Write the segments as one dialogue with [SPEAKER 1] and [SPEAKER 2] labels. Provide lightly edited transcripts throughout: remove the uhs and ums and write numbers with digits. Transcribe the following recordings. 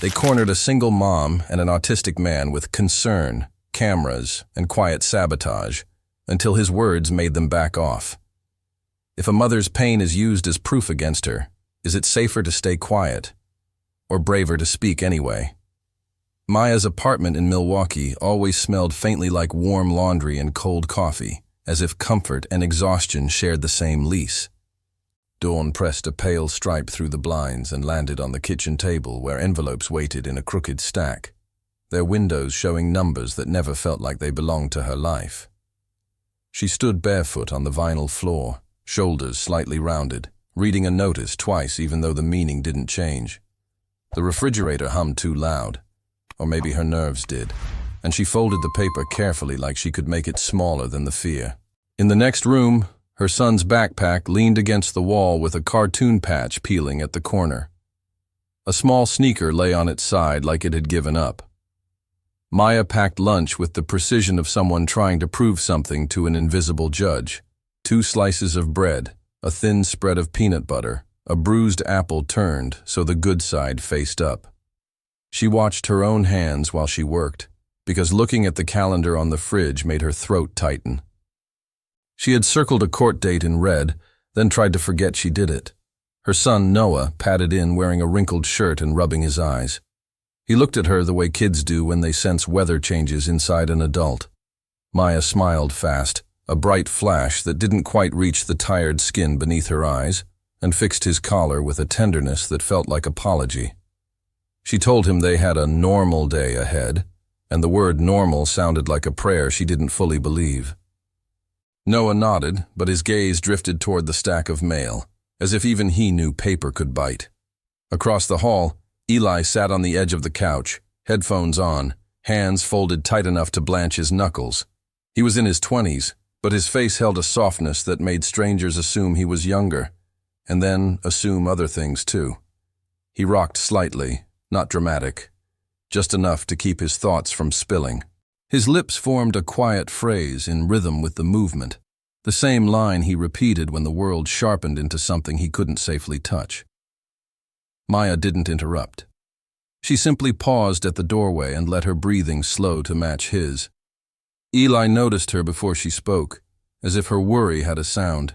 [SPEAKER 1] They cornered a single mom and an autistic man with concern, cameras, and quiet sabotage, until his words made them back off. If a mother's pain is used as proof against her, is it safer to stay quiet, or braver to speak anyway? Maya's apartment in Milwaukee always smelled faintly like warm laundry and cold coffee, as if comfort and exhaustion shared the same lease. Dawn pressed a pale stripe through the blinds and landed on the kitchen table where envelopes waited in a crooked stack, their windows showing numbers that never felt like they belonged to her life. She stood barefoot on the vinyl floor, shoulders slightly rounded, reading a notice twice even though the meaning didn't change. The refrigerator hummed too loud, or maybe her nerves did, and she folded the paper carefully like she could make it smaller than the fear. In the next room, her son's backpack leaned against the wall with a cartoon patch peeling at the corner. A small sneaker lay on its side like it had given up. Maya packed lunch with the precision of someone trying to prove something to an invisible judge. 2 slices of bread, a thin spread of peanut butter, a bruised apple turned so the good side faced up. She watched her own hands while she worked, because looking at the calendar on the fridge made her throat tighten. She had circled a court date in red, then tried to forget she did it. Her son, Noah, padded in wearing a wrinkled shirt and rubbing his eyes. He looked at her the way kids do when they sense weather changes inside an adult. Maya smiled fast, a bright flash that didn't quite reach the tired skin beneath her eyes, and fixed his collar with a tenderness that felt like apology. She told him they had a normal day ahead, and the word normal sounded like a prayer she didn't fully believe. Noah nodded, but his gaze drifted toward the stack of mail, as if even he knew paper could bite. Across the hall, Eli sat on the edge of the couch, headphones on, hands folded tight enough to blanch his knuckles. He was in his 20s, but his face held a softness that made strangers assume he was younger, and then assume other things too. He rocked slightly, not dramatic, just enough to keep his thoughts from spilling. His lips formed a quiet phrase in rhythm with the movement, the same line he repeated when the world sharpened into something he couldn't safely touch. Maya didn't interrupt. She simply paused at the doorway and let her breathing slow to match his. Eli noticed her before she spoke, as if her worry had a sound.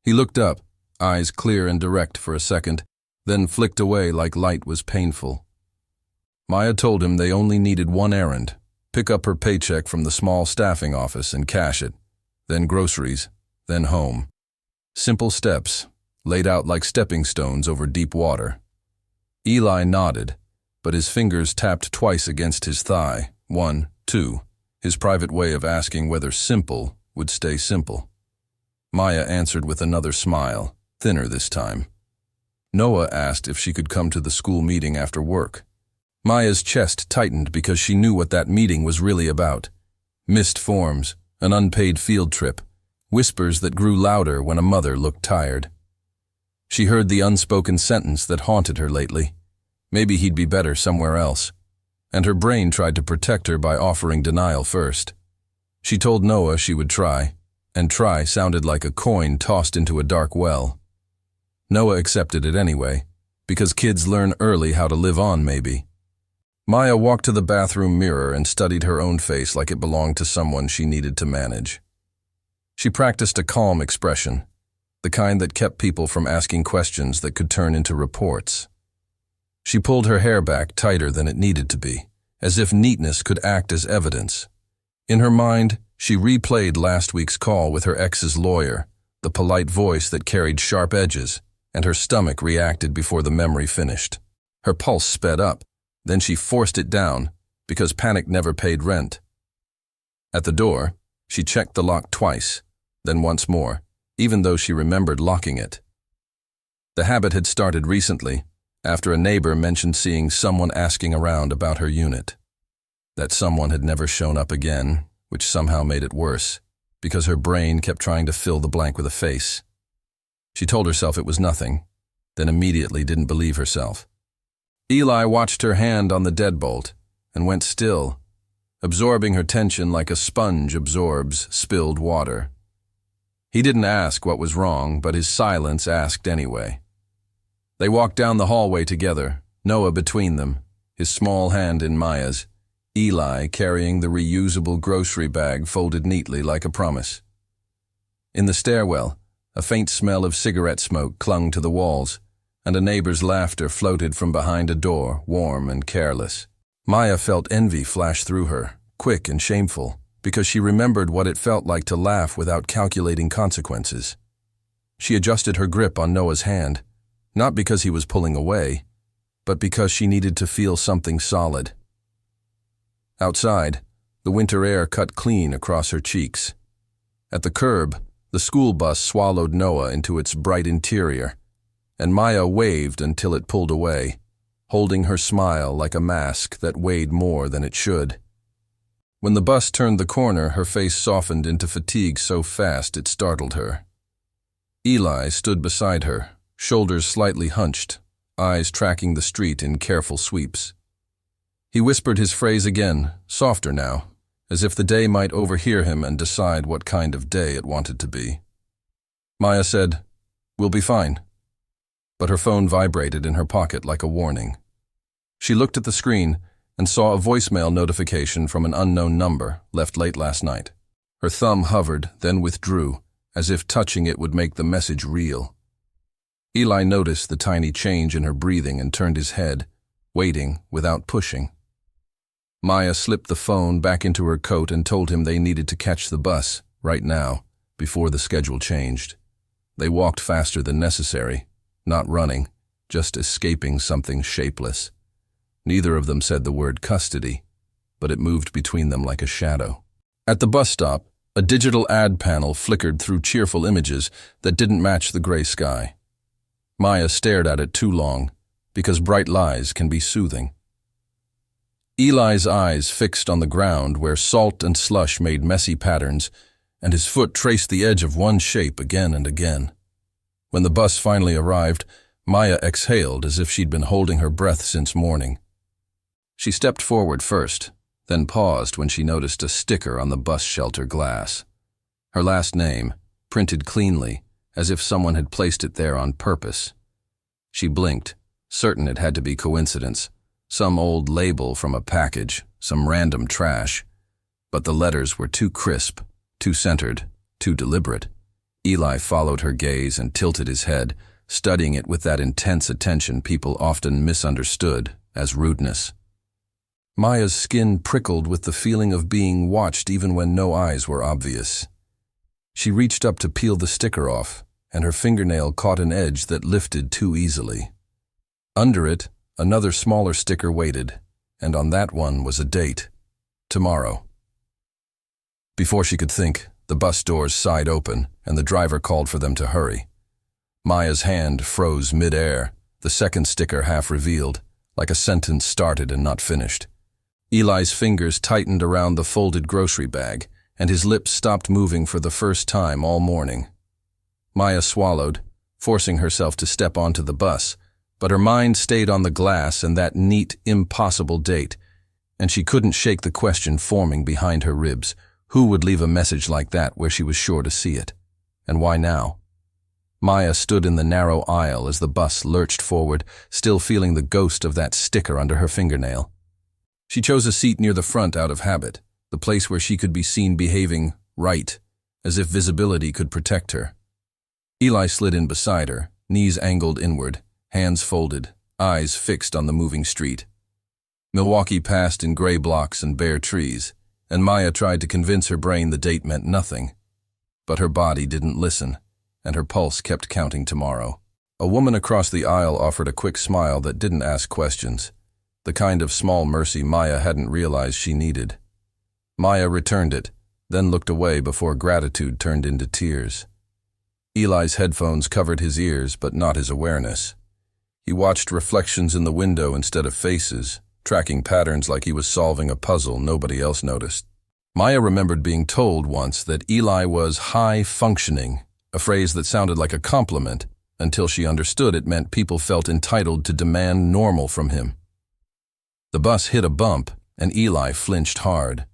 [SPEAKER 1] He looked up, eyes clear and direct for a second, then flicked away like light was painful. Maya told him they only needed one errand: pick up her paycheck from the small staffing office and cash it, then groceries, then home. Simple steps, laid out like stepping stones over deep water. Eli nodded, but his fingers tapped twice against his thigh. 1, 2, his private way of asking whether simple would stay simple. Maya answered with another smile, thinner this time. Noah asked if she could come to the school meeting after work. Maya's chest tightened because she knew what that meeting was really about. Missed forms, an unpaid field trip, whispers that grew louder when a mother looked tired. She heard the unspoken sentence that haunted her lately. Maybe he'd be better somewhere else. And her brain tried to protect her by offering denial first. She told Noah she would try, and try sounded like a coin tossed into a dark well. Noah accepted it anyway, because kids learn early how to live on, maybe. Maya walked to the bathroom mirror and studied her own face like it belonged to someone she needed to manage. She practiced a calm expression, the kind that kept people from asking questions that could turn into reports. She pulled her hair back tighter than it needed to be, as if neatness could act as evidence. In her mind, she replayed last week's call with her ex's lawyer, the polite voice that carried sharp edges, and her stomach reacted before the memory finished. Her pulse sped up. Then she forced it down, because panic never paid rent. At the door, she checked the lock twice, then once more, even though she remembered locking it. The habit had started recently, after a neighbor mentioned seeing someone asking around about her unit. That someone had never shown up again, which somehow made it worse, because her brain kept trying to fill the blank with a face. She told herself it was nothing, then immediately didn't believe herself. Eli watched her hand on the deadbolt and went still, absorbing her tension like a sponge absorbs spilled water. He didn't ask what was wrong, but his silence asked anyway. They walked down the hallway together, Noah between them, his small hand in Maya's, Eli carrying the reusable grocery bag folded neatly like a promise. In the stairwell, a faint smell of cigarette smoke clung to the walls, and a neighbor's laughter floated from behind a door, warm and careless. Maya felt envy flash through her, quick and shameful, because she remembered what it felt like to laugh without calculating consequences. She adjusted her grip on Noah's hand, not because he was pulling away, but because she needed to feel something solid. Outside, the winter air cut clean across her cheeks. At the curb, the school bus swallowed Noah into its bright interior, and Maya waved until it pulled away, holding her smile like a mask that weighed more than it should. When the bus turned the corner, her face softened into fatigue so fast it startled her. Eli stood beside her, shoulders slightly hunched, eyes tracking the street in careful sweeps. He whispered his phrase again, softer now, as if the day might overhear him and decide what kind of day it wanted to be. Maya said, "We'll be fine." But her phone vibrated in her pocket like a warning. She looked at the screen and saw a voicemail notification from an unknown number left late last night. Her thumb hovered, then withdrew, as if touching it would make the message real. Eli noticed the tiny change in her breathing and turned his head, waiting without pushing. Maya slipped the phone back into her coat and told him they needed to catch the bus, right now, before the schedule changed. They walked faster than necessary, not running, just escaping something shapeless. Neither of them said the word custody, but it moved between them like a shadow. At the bus stop, a digital ad panel flickered through cheerful images that didn't match the gray sky. Maya stared at it too long, because bright lies can be soothing. Eli's eyes fixed on the ground where salt and slush made messy patterns, and his foot traced the edge of one shape again and again. When the bus finally arrived, Maya exhaled as if she'd been holding her breath since morning. She stepped forward first, then paused when she noticed a sticker on the bus shelter glass. Her last name, printed cleanly, as if someone had placed it there on purpose. She blinked, certain it had to be coincidence, some old label from a package, some random trash. But the letters were too crisp, too centered, too deliberate. Eli followed her gaze and tilted his head, studying it with that intense attention people often misunderstood as rudeness. Maya's skin prickled with the feeling of being watched even when no eyes were obvious. She reached up to peel the sticker off, and her fingernail caught an edge that lifted too easily. Under it, another smaller sticker waited, and on that one was a date. Tomorrow. Before she could think, the bus doors sighed open, and the driver called for them to hurry. Maya's hand froze mid-air, the second sticker half revealed, like a sentence started and not finished. Eli's fingers tightened around the folded grocery bag, and his lips stopped moving for the first time all morning. Maya swallowed, forcing herself to step onto the bus, but her mind stayed on the glass and that neat, impossible date, and she couldn't shake the question forming behind her ribs. Who would leave a message like that where she was sure to see it? And why now? Maya stood in the narrow aisle as the bus lurched forward, still feeling the ghost of that sticker under her fingernail. She chose a seat near the front out of habit, the place where she could be seen behaving right, as if visibility could protect her. Eli slid in beside her, knees angled inward, hands folded, eyes fixed on the moving street. Milwaukee passed in gray blocks and bare trees, and Maya tried to convince her brain the date meant nothing. But her body didn't listen, and her pulse kept counting tomorrow. A woman across the aisle offered a quick smile that didn't ask questions, the kind of small mercy Maya hadn't realized she needed. Maya returned it, then looked away before gratitude turned into tears. Eli's headphones covered his ears, but not his awareness. He watched reflections in the window instead of faces, tracking patterns like he was solving a puzzle nobody else noticed. Maya remembered being told once that Eli was high-functioning, a phrase that sounded like a compliment, until she understood it meant people felt entitled to demand normal from him. The bus hit a bump, and Eli flinched hard.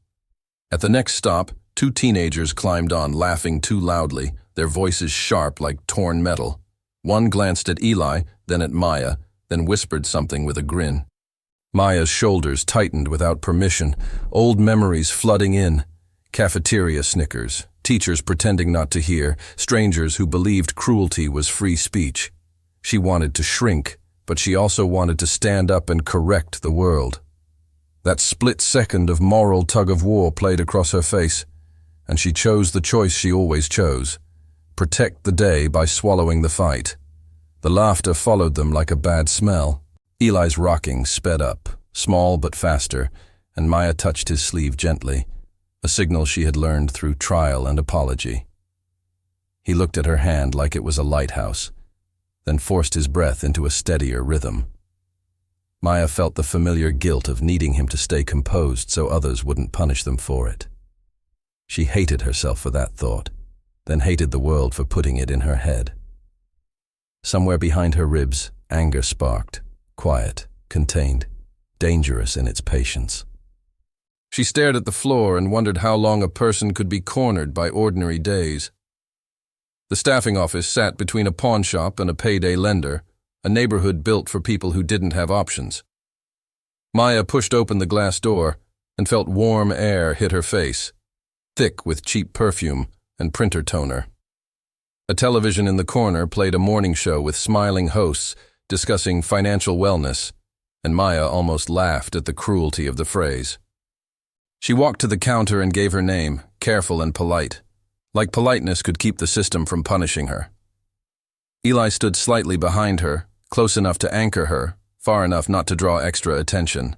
[SPEAKER 1] At the next stop, two teenagers climbed on, laughing too loudly, their voices sharp like torn metal. One glanced at Eli, then at Maya, then whispered something with a grin. Maya's shoulders tightened without permission, old memories flooding in. Cafeteria snickers, teachers pretending not to hear, strangers who believed cruelty was free speech. She wanted to shrink, but she also wanted to stand up and correct the world. That split second of moral tug-of-war played across her face, and she chose the choice she always chose: protect the day by swallowing the fight. The laughter followed them like a bad smell. Eli's rocking sped up, small but faster, and Maya touched his sleeve gently, a signal she had learned through trial and apology. He looked at her hand like it was a lighthouse, then forced his breath into a steadier rhythm. Maya felt the familiar guilt of needing him to stay composed so others wouldn't punish them for it. She hated herself for that thought, then hated the world for putting it in her head. Somewhere behind her ribs, anger sparked, quiet, contained, dangerous in its patience. She stared at the floor and wondered how long a person could be cornered by ordinary days. The staffing office sat between a pawn shop and a payday lender, a neighborhood built for people who didn't have options. Maya pushed open the glass door and felt warm air hit her face, thick with cheap perfume and printer toner. A television in the corner played a morning show with smiling hosts discussing financial wellness, and Maya almost laughed at the cruelty of the phrase. She walked to the counter and gave her name, careful and polite, like politeness could keep the system from punishing her. Eli stood slightly behind her, close enough to anchor her, far enough not to draw extra attention.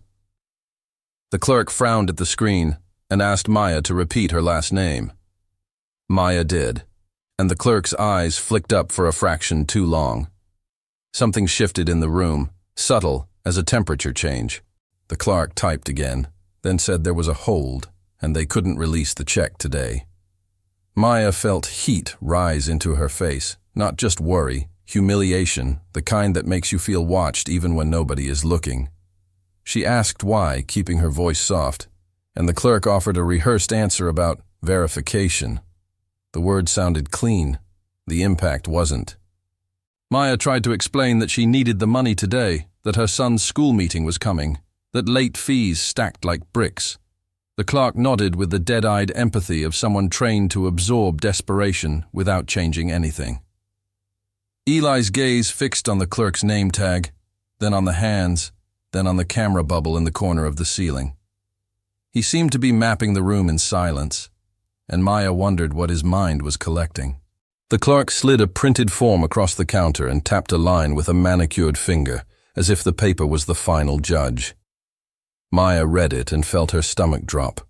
[SPEAKER 1] The clerk frowned at the screen and asked Maya to repeat her last name. Maya did, and the clerk's eyes flicked up for a fraction too long. Something shifted in the room, subtle as a temperature change. The clerk typed again, then said there was a hold and they couldn't release the check today. Maya felt heat rise into her face, not just worry, humiliation, the kind that makes you feel watched even when nobody is looking. She asked why, keeping her voice soft, and the clerk offered a rehearsed answer about verification. The word sounded clean. The impact wasn't. Maya tried to explain that she needed the money today, that her son's school meeting was coming, that late fees stacked like bricks. The clerk nodded with the dead-eyed empathy of someone trained to absorb desperation without changing anything. Eli's gaze fixed on the clerk's name tag, then on the hands, then on the camera bubble in the corner of the ceiling. He seemed to be mapping the room in silence, and Maya wondered what his mind was collecting. The clerk slid a printed form across the counter and tapped a line with a manicured finger, as if the paper was the final judge. Maya read it and felt her stomach drop.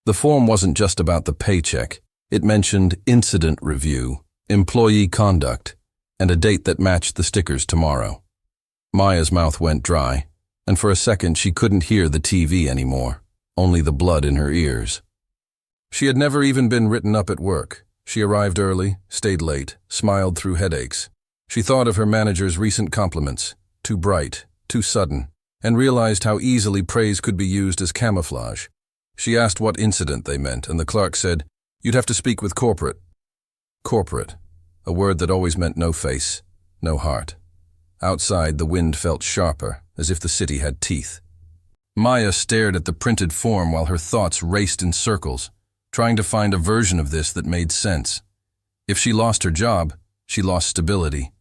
[SPEAKER 1] The form wasn't just about the paycheck. It mentioned incident review, employee conduct, and a date that matched the stickers tomorrow. Maya's mouth went dry, and for a second she couldn't hear the TV anymore, only the blood in her ears. She had never even been written up at work. She arrived early, stayed late, smiled through headaches. She thought of her manager's recent compliments, too bright, too sudden, and realized how easily praise could be used as camouflage. She asked what incident they meant, and the clerk said, "You'd have to speak with corporate." Corporate, a word that always meant no face, no heart. Outside, the wind felt sharper, as if the city had teeth. Maya stared at the printed form while her thoughts raced in circles, trying to find a version of this that made sense. If she lost her job, she lost stability.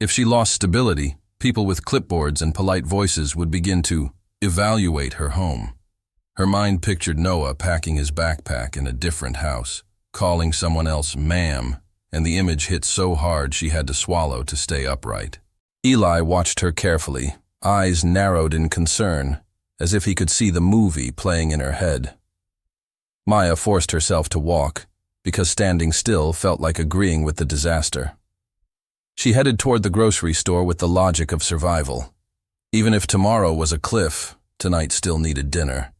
[SPEAKER 1] If she lost stability, people with clipboards and polite voices would begin to evaluate her home. Her mind pictured Noah packing his backpack in a different house, calling someone else ma'am, and the image hit so hard she had to swallow to stay upright. Eli watched her carefully, eyes narrowed in concern, as if he could see the movie playing in her head. Maya forced herself to walk, because standing still felt like agreeing with the disaster. She headed toward the grocery store with the logic of survival. Even if tomorrow was a cliff, tonight still needed dinner.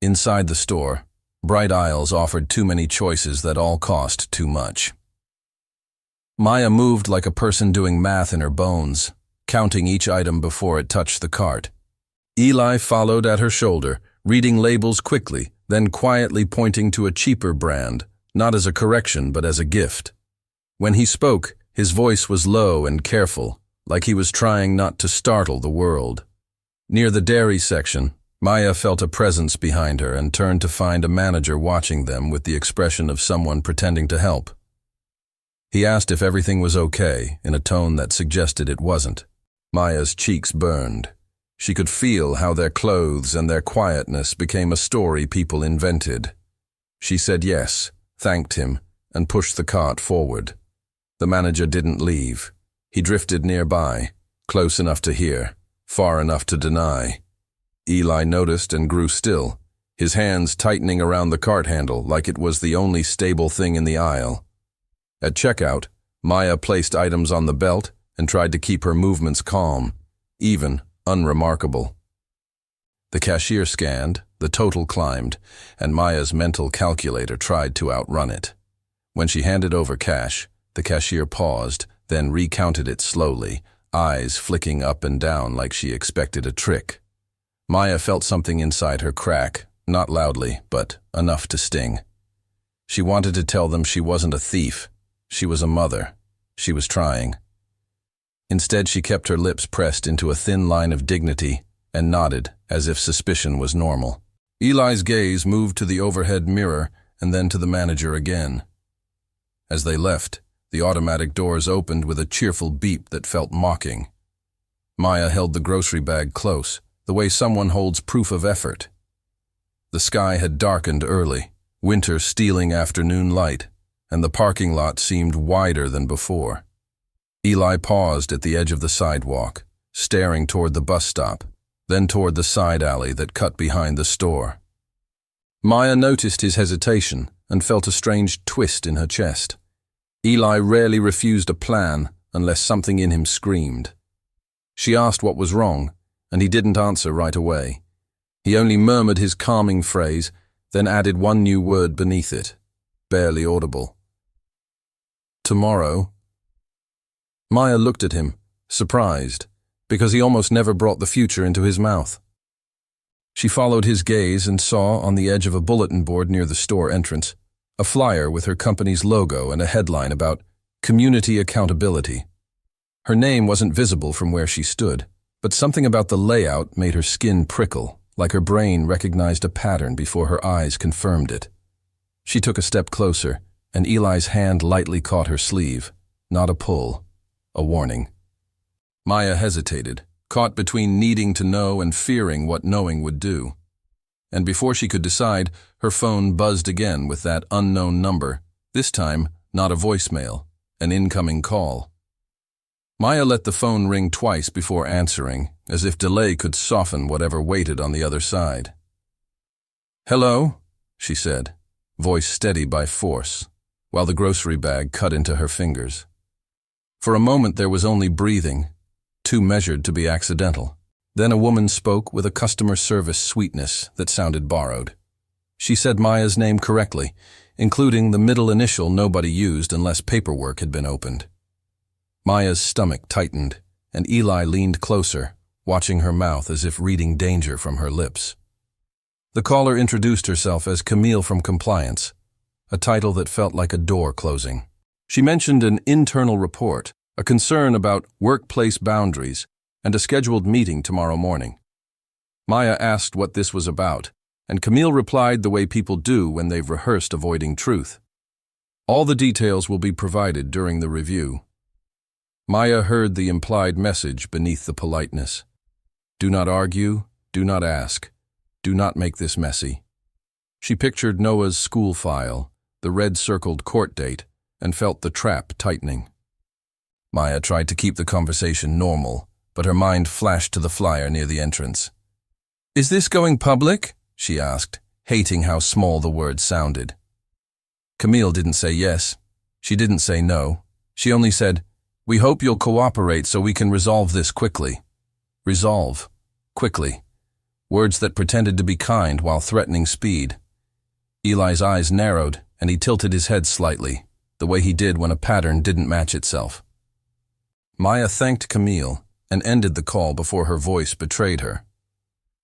[SPEAKER 1] Inside the store, bright aisles offered too many choices that all cost too much. Maya moved like a person doing math in her bones, counting each item before it touched the cart. Eli followed at her shoulder, reading labels quickly, then quietly pointing to a cheaper brand, not as a correction but as a gift. When he spoke, his voice was low and careful, like he was trying not to startle the world. Near the dairy section, Maya felt a presence behind her and turned to find a manager watching them with the expression of someone pretending to help. He asked if everything was okay, in a tone that suggested it wasn't. Maya's cheeks burned. She could feel how their clothes and their quietness became a story people invented. She said yes, thanked him, and pushed the cart forward. The manager didn't leave. He drifted nearby, close enough to hear, far enough to deny. Eli noticed and grew still, his hands tightening around the cart handle like it was the only stable thing in the aisle. At checkout, Maya placed items on the belt and tried to keep her movements calm, even, unremarkable. The cashier scanned, the total climbed, and Maya's mental calculator tried to outrun it. When she handed over cash, the cashier paused, then recounted it slowly, eyes flicking up and down like she expected a trick. Maya felt something inside her crack, not loudly, but enough to sting. She wanted to tell them she wasn't a thief. She was a mother. She was trying. Instead, she kept her lips pressed into a thin line of dignity and nodded as if suspicion was normal. Eli's gaze moved to the overhead mirror and then to the manager again. As they left, the automatic doors opened with a cheerful beep that felt mocking. Maya held the grocery bag close, the way someone holds proof of effort. The sky had darkened early, winter stealing afternoon light, and the parking lot seemed wider than before. Eli paused at the edge of the sidewalk, staring toward the bus stop, then toward the side alley that cut behind the store. Maya noticed his hesitation and felt a strange twist in her chest. Eli rarely refused a plan unless something in him screamed. She asked what was wrong, and he didn't answer right away. He only murmured his calming phrase, then added one new word beneath it, barely audible. Tomorrow. Maya looked at him, surprised, because he almost never brought the future into his mouth. She followed his gaze and saw, on the edge of a bulletin board near the store entrance, a flyer with her company's logo and a headline about community accountability. Her name wasn't visible from where she stood, but something about the layout made her skin prickle, like her brain recognized a pattern before her eyes confirmed it. She took a step closer, and Eli's hand lightly caught her sleeve, not a pull, a warning. Maya hesitated, caught between needing to know and fearing what knowing would do. And before she could decide, her phone buzzed again with that unknown number, this time not a voicemail, an incoming call. Maya let the phone ring twice before answering, as if delay could soften whatever waited on the other side. "Hello," she said, voice steady by force, while the grocery bag cut into her fingers. For a moment there was only breathing, too measured to be accidental. Then a woman spoke with a customer service sweetness that sounded borrowed. She said Maya's name correctly, including the middle initial nobody used unless paperwork had been opened. Maya's stomach tightened, and Eli leaned closer, watching her mouth as if reading danger from her lips. The caller introduced herself as Camille from Compliance, a title that felt like a door closing. She mentioned an internal report, a concern about workplace boundaries, and a scheduled meeting tomorrow morning. Maya asked what this was about, and Camille replied the way people do when they've rehearsed avoiding truth. All the details will be provided during the review. Maya heard the implied message beneath the politeness. Do not argue, do not ask, do not make this messy. She pictured Noah's school file, the red-circled court date, and felt the trap tightening. Maya tried to keep the conversation normal, but her mind flashed to the flyer near the entrance. "Is this going public?" she asked, hating how small the word sounded. Camille didn't say yes. She didn't say no. She only said, "We hope you'll cooperate so we can resolve this quickly." Resolve. Quickly. Words that pretended to be kind while threatening speed. Eli's eyes narrowed, and he tilted his head slightly, the way he did when a pattern didn't match itself. Maya thanked Camille and ended the call before her voice betrayed her.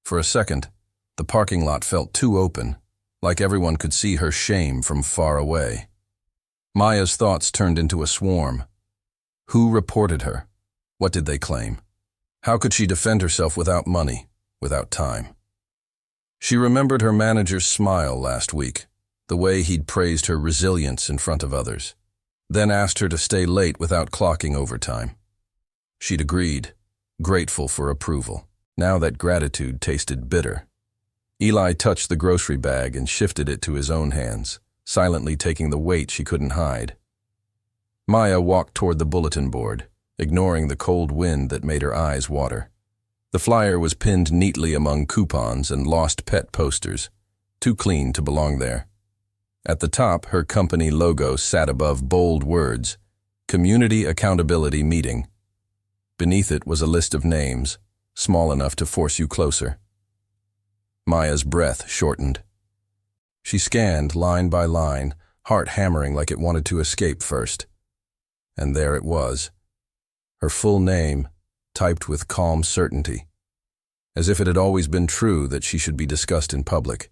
[SPEAKER 1] For a second, the parking lot felt too open, like everyone could see her shame from far away. Maya's thoughts turned into a swarm. Who reported her? What did they claim? How could she defend herself without money, without time. She remembered her manager's smile last week, the way he'd praised her resilience in front of others, then asked her to stay late without clocking overtime. She'd agreed, grateful for approval. Now that gratitude tasted bitter. Eli touched the grocery bag and shifted it to his own hands, silently taking the weight she couldn't hide. Maya walked toward the bulletin board, ignoring the cold wind that made her eyes water. The flyer was pinned neatly among coupons and lost pet posters, too clean to belong there. At the top, her company logo sat above bold words, Community Accountability Meeting. Beneath it was a list of names, small enough to force you closer. Maya's breath shortened. She scanned line by line, heart hammering like it wanted to escape first. And there it was. Her full name, typed with calm certainty, as if it had always been true that she should be discussed in public.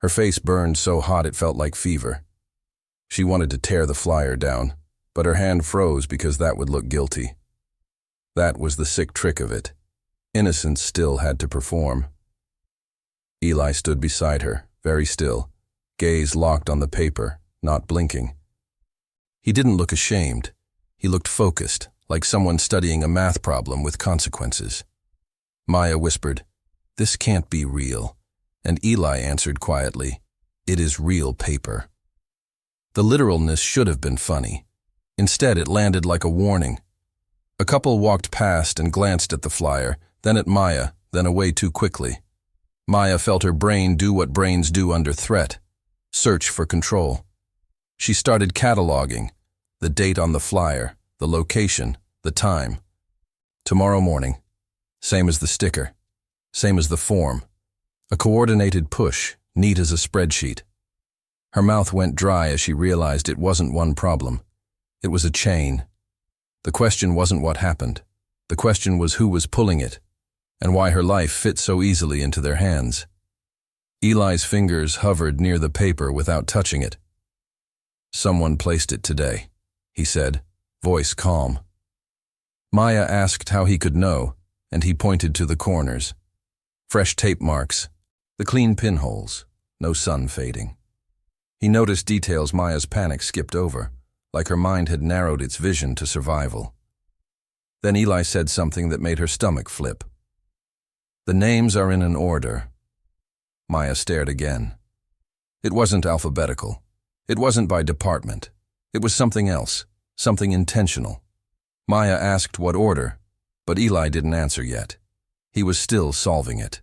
[SPEAKER 1] Her face burned so hot it felt like fever. She wanted to tear the flyer down, but her hand froze because that would look guilty. That was the sick trick of it. Innocence still had to perform. Eli stood beside her, very still, gaze locked on the paper, not blinking. He didn't look ashamed. He looked focused, like someone studying a math problem with consequences. Maya whispered, "This can't be real," and Eli answered quietly, "It is real paper." The literalness should have been funny. Instead, it landed like a warning. A couple walked past and glanced at the flyer, then at Maya, then away too quickly. Maya felt her brain do what brains do under threat, search for control. She started cataloging, the date on the flyer, the location, the time. Tomorrow morning. Same as the sticker. Same as the form. A coordinated push, neat as a spreadsheet. Her mouth went dry as she realized it wasn't one problem. It was a chain. The question wasn't what happened. The question was who was pulling it, and why her life fit so easily into their hands. Eli's fingers hovered near the paper without touching it. "Someone placed it today," he said, voice calm. Maya asked how he could know, and he pointed to the corners. Fresh tape marks, the clean pinholes, no sun fading. He noticed details Maya's panic skipped over, like her mind had narrowed its vision to survival. Then Eli said something that made her stomach flip. "The names are in an order." Maya stared again. It wasn't alphabetical. It wasn't by department. It was something else, something intentional. Maya asked what order, but Eli didn't answer yet. He was still solving it.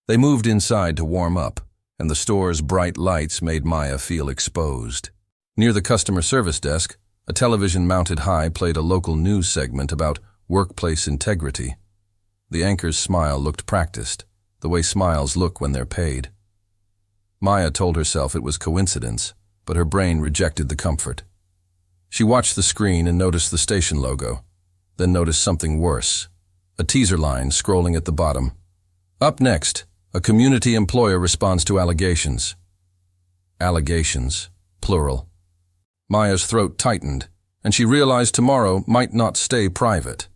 [SPEAKER 1] They moved inside to warm up, and the store's bright lights made Maya feel exposed. Near the customer service desk, a television mounted high played a local news segment about workplace integrity. The anchor's smile looked practiced, the way smiles look when they're paid. Maya told herself it was coincidence, but her brain rejected the comfort. She watched the screen and noticed the station logo, then noticed something worse, a teaser line scrolling at the bottom. "Up next, a community employer responds to allegations." Allegations, plural. Maya's throat tightened, and she realized tomorrow might not stay private.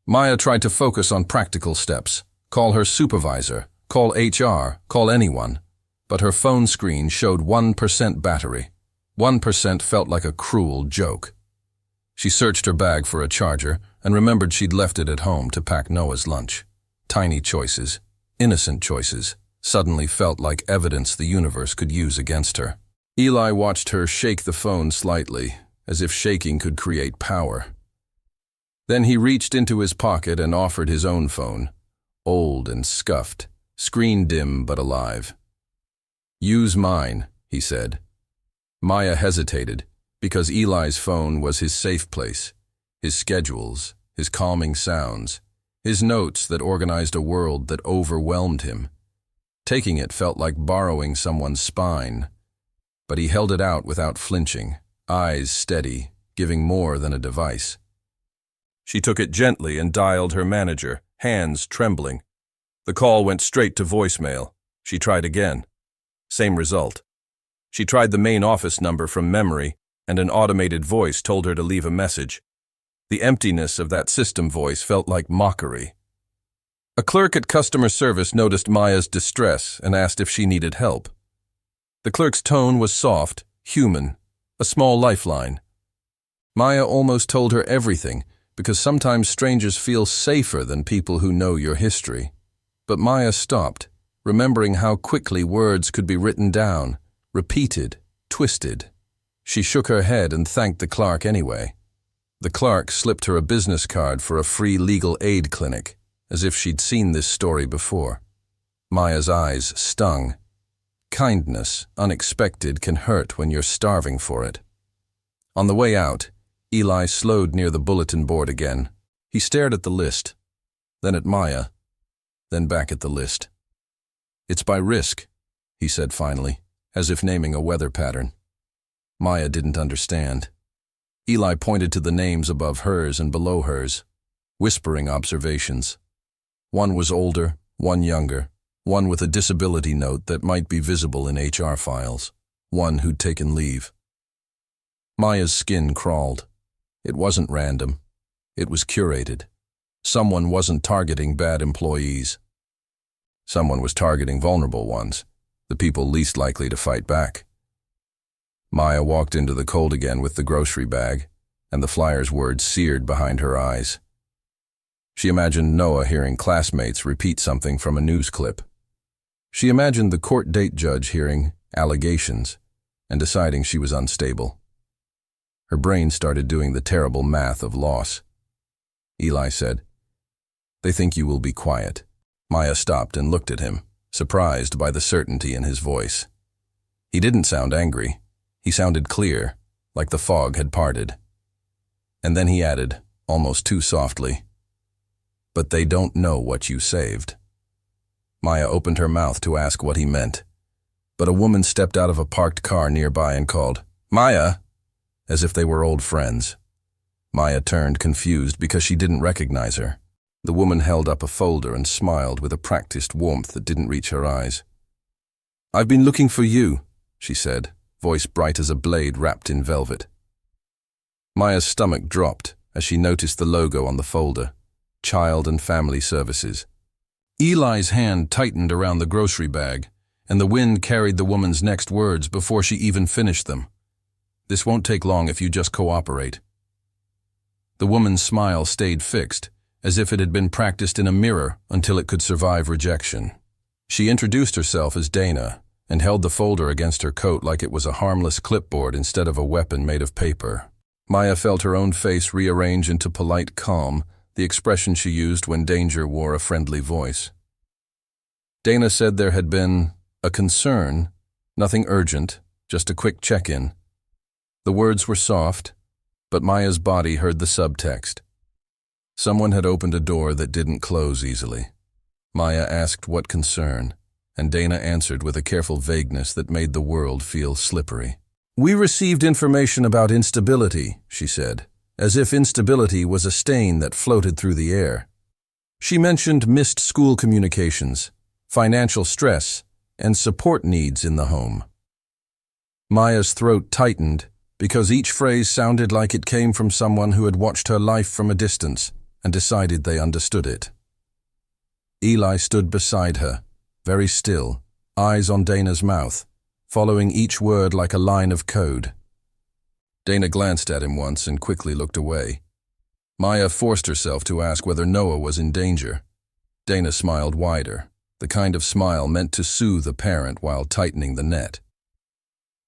[SPEAKER 1] Maya tried to focus on practical steps, call her supervisor, call HR, call anyone, but her phone screen showed 1% battery. 1% felt like a cruel joke. She searched her bag for a charger and remembered she'd left it at home to pack Noah's lunch. Tiny choices, innocent choices, suddenly felt like evidence the universe could use against her. Eli watched her shake the phone slightly, as if shaking could create power. Then he reached into his pocket and offered his own phone, old and scuffed, screen dim but alive. "Use mine," he said. Maya hesitated, because Eli's phone was his safe place, his schedules, his calming sounds, his notes that organized a world that overwhelmed him. Taking it felt like borrowing someone's spine, but he held it out without flinching, eyes steady, giving more than a device. She took it gently and dialed her manager, hands trembling. The call went straight to voicemail. She tried again. Same result. She tried the main office number from memory, and an automated voice told her to leave a message. The emptiness of that system voice felt like mockery. A clerk at customer service noticed Maya's distress and asked if she needed help. The clerk's tone was soft, human, a small lifeline. Maya almost told her everything, because sometimes strangers feel safer than people who know your history. But Maya stopped, remembering how quickly words could be written down, repeated, twisted. She shook her head and thanked the clerk anyway. The clerk slipped her a business card for a free legal aid clinic, as if she'd seen this story before. Maya's eyes stung. Kindness, unexpected, can hurt when you're starving for it. On the way out, Eli slowed near the bulletin board again. He stared at the list, then at Maya, then back at the list. "It's by risk," he said finally, as if naming a weather pattern. Maya didn't understand. Eli pointed to the names above hers and below hers, whispering observations. One was older, one younger, one with a disability note that might be visible in HR files, one who'd taken leave. Maya's skin crawled. It wasn't random. It was curated. Someone wasn't targeting bad employees. Someone was targeting vulnerable ones, the people least likely to fight back. Maya walked into the cold again with the grocery bag, and the flyer's words seared behind her eyes. She imagined Noah hearing classmates repeat something from a news clip. She imagined the court date judge hearing allegations and deciding she was unstable. Her brain started doing the terrible math of loss. Eli said, "They think you will be quiet." Maya stopped and looked at him, surprised by the certainty in his voice. He didn't sound angry. He sounded clear, like the fog had parted. And then he added, almost too softly, "But they don't know what you saved." Maya opened her mouth to ask what he meant, but a woman stepped out of a parked car nearby and called, "Maya," as if they were old friends. Maya turned, confused, because she didn't recognize her. The woman held up a folder and smiled with a practiced warmth that didn't reach her eyes. "I've been looking for you," she said, voice bright as a blade wrapped in velvet. Maya's stomach dropped as she noticed the logo on the folder, Child and Family Services. Eli's hand tightened around the grocery bag, and the wind carried the woman's next words before she even finished them. "This won't take long if you just cooperate." The woman's smile stayed fixed, as if it had been practiced in a mirror until it could survive rejection. She introduced herself as Dana and held the folder against her coat like it was a harmless clipboard instead of a weapon made of paper. Maya felt her own face rearrange into polite calm, the expression she used when danger wore a friendly voice. Dana said there had been a concern, nothing urgent, just a quick check-in. The words were soft, but Maya's body heard the subtext. Someone had opened a door that didn't close easily. Maya asked what concern, and Dana answered with a careful vagueness that made the world feel slippery. "We received information about instability," she said, as if instability was a stain that floated through the air. She mentioned missed school communications, financial stress, and support needs in the home. Maya's throat tightened because each phrase sounded like it came from someone who had watched her life from a distance and decided they understood it. Eli stood beside her, very still, eyes on Dana's mouth, following each word like a line of code. Dana glanced at him once and quickly looked away. Maya forced herself to ask whether Noah was in danger. Dana smiled wider, the kind of smile meant to soothe a parent while tightening the net.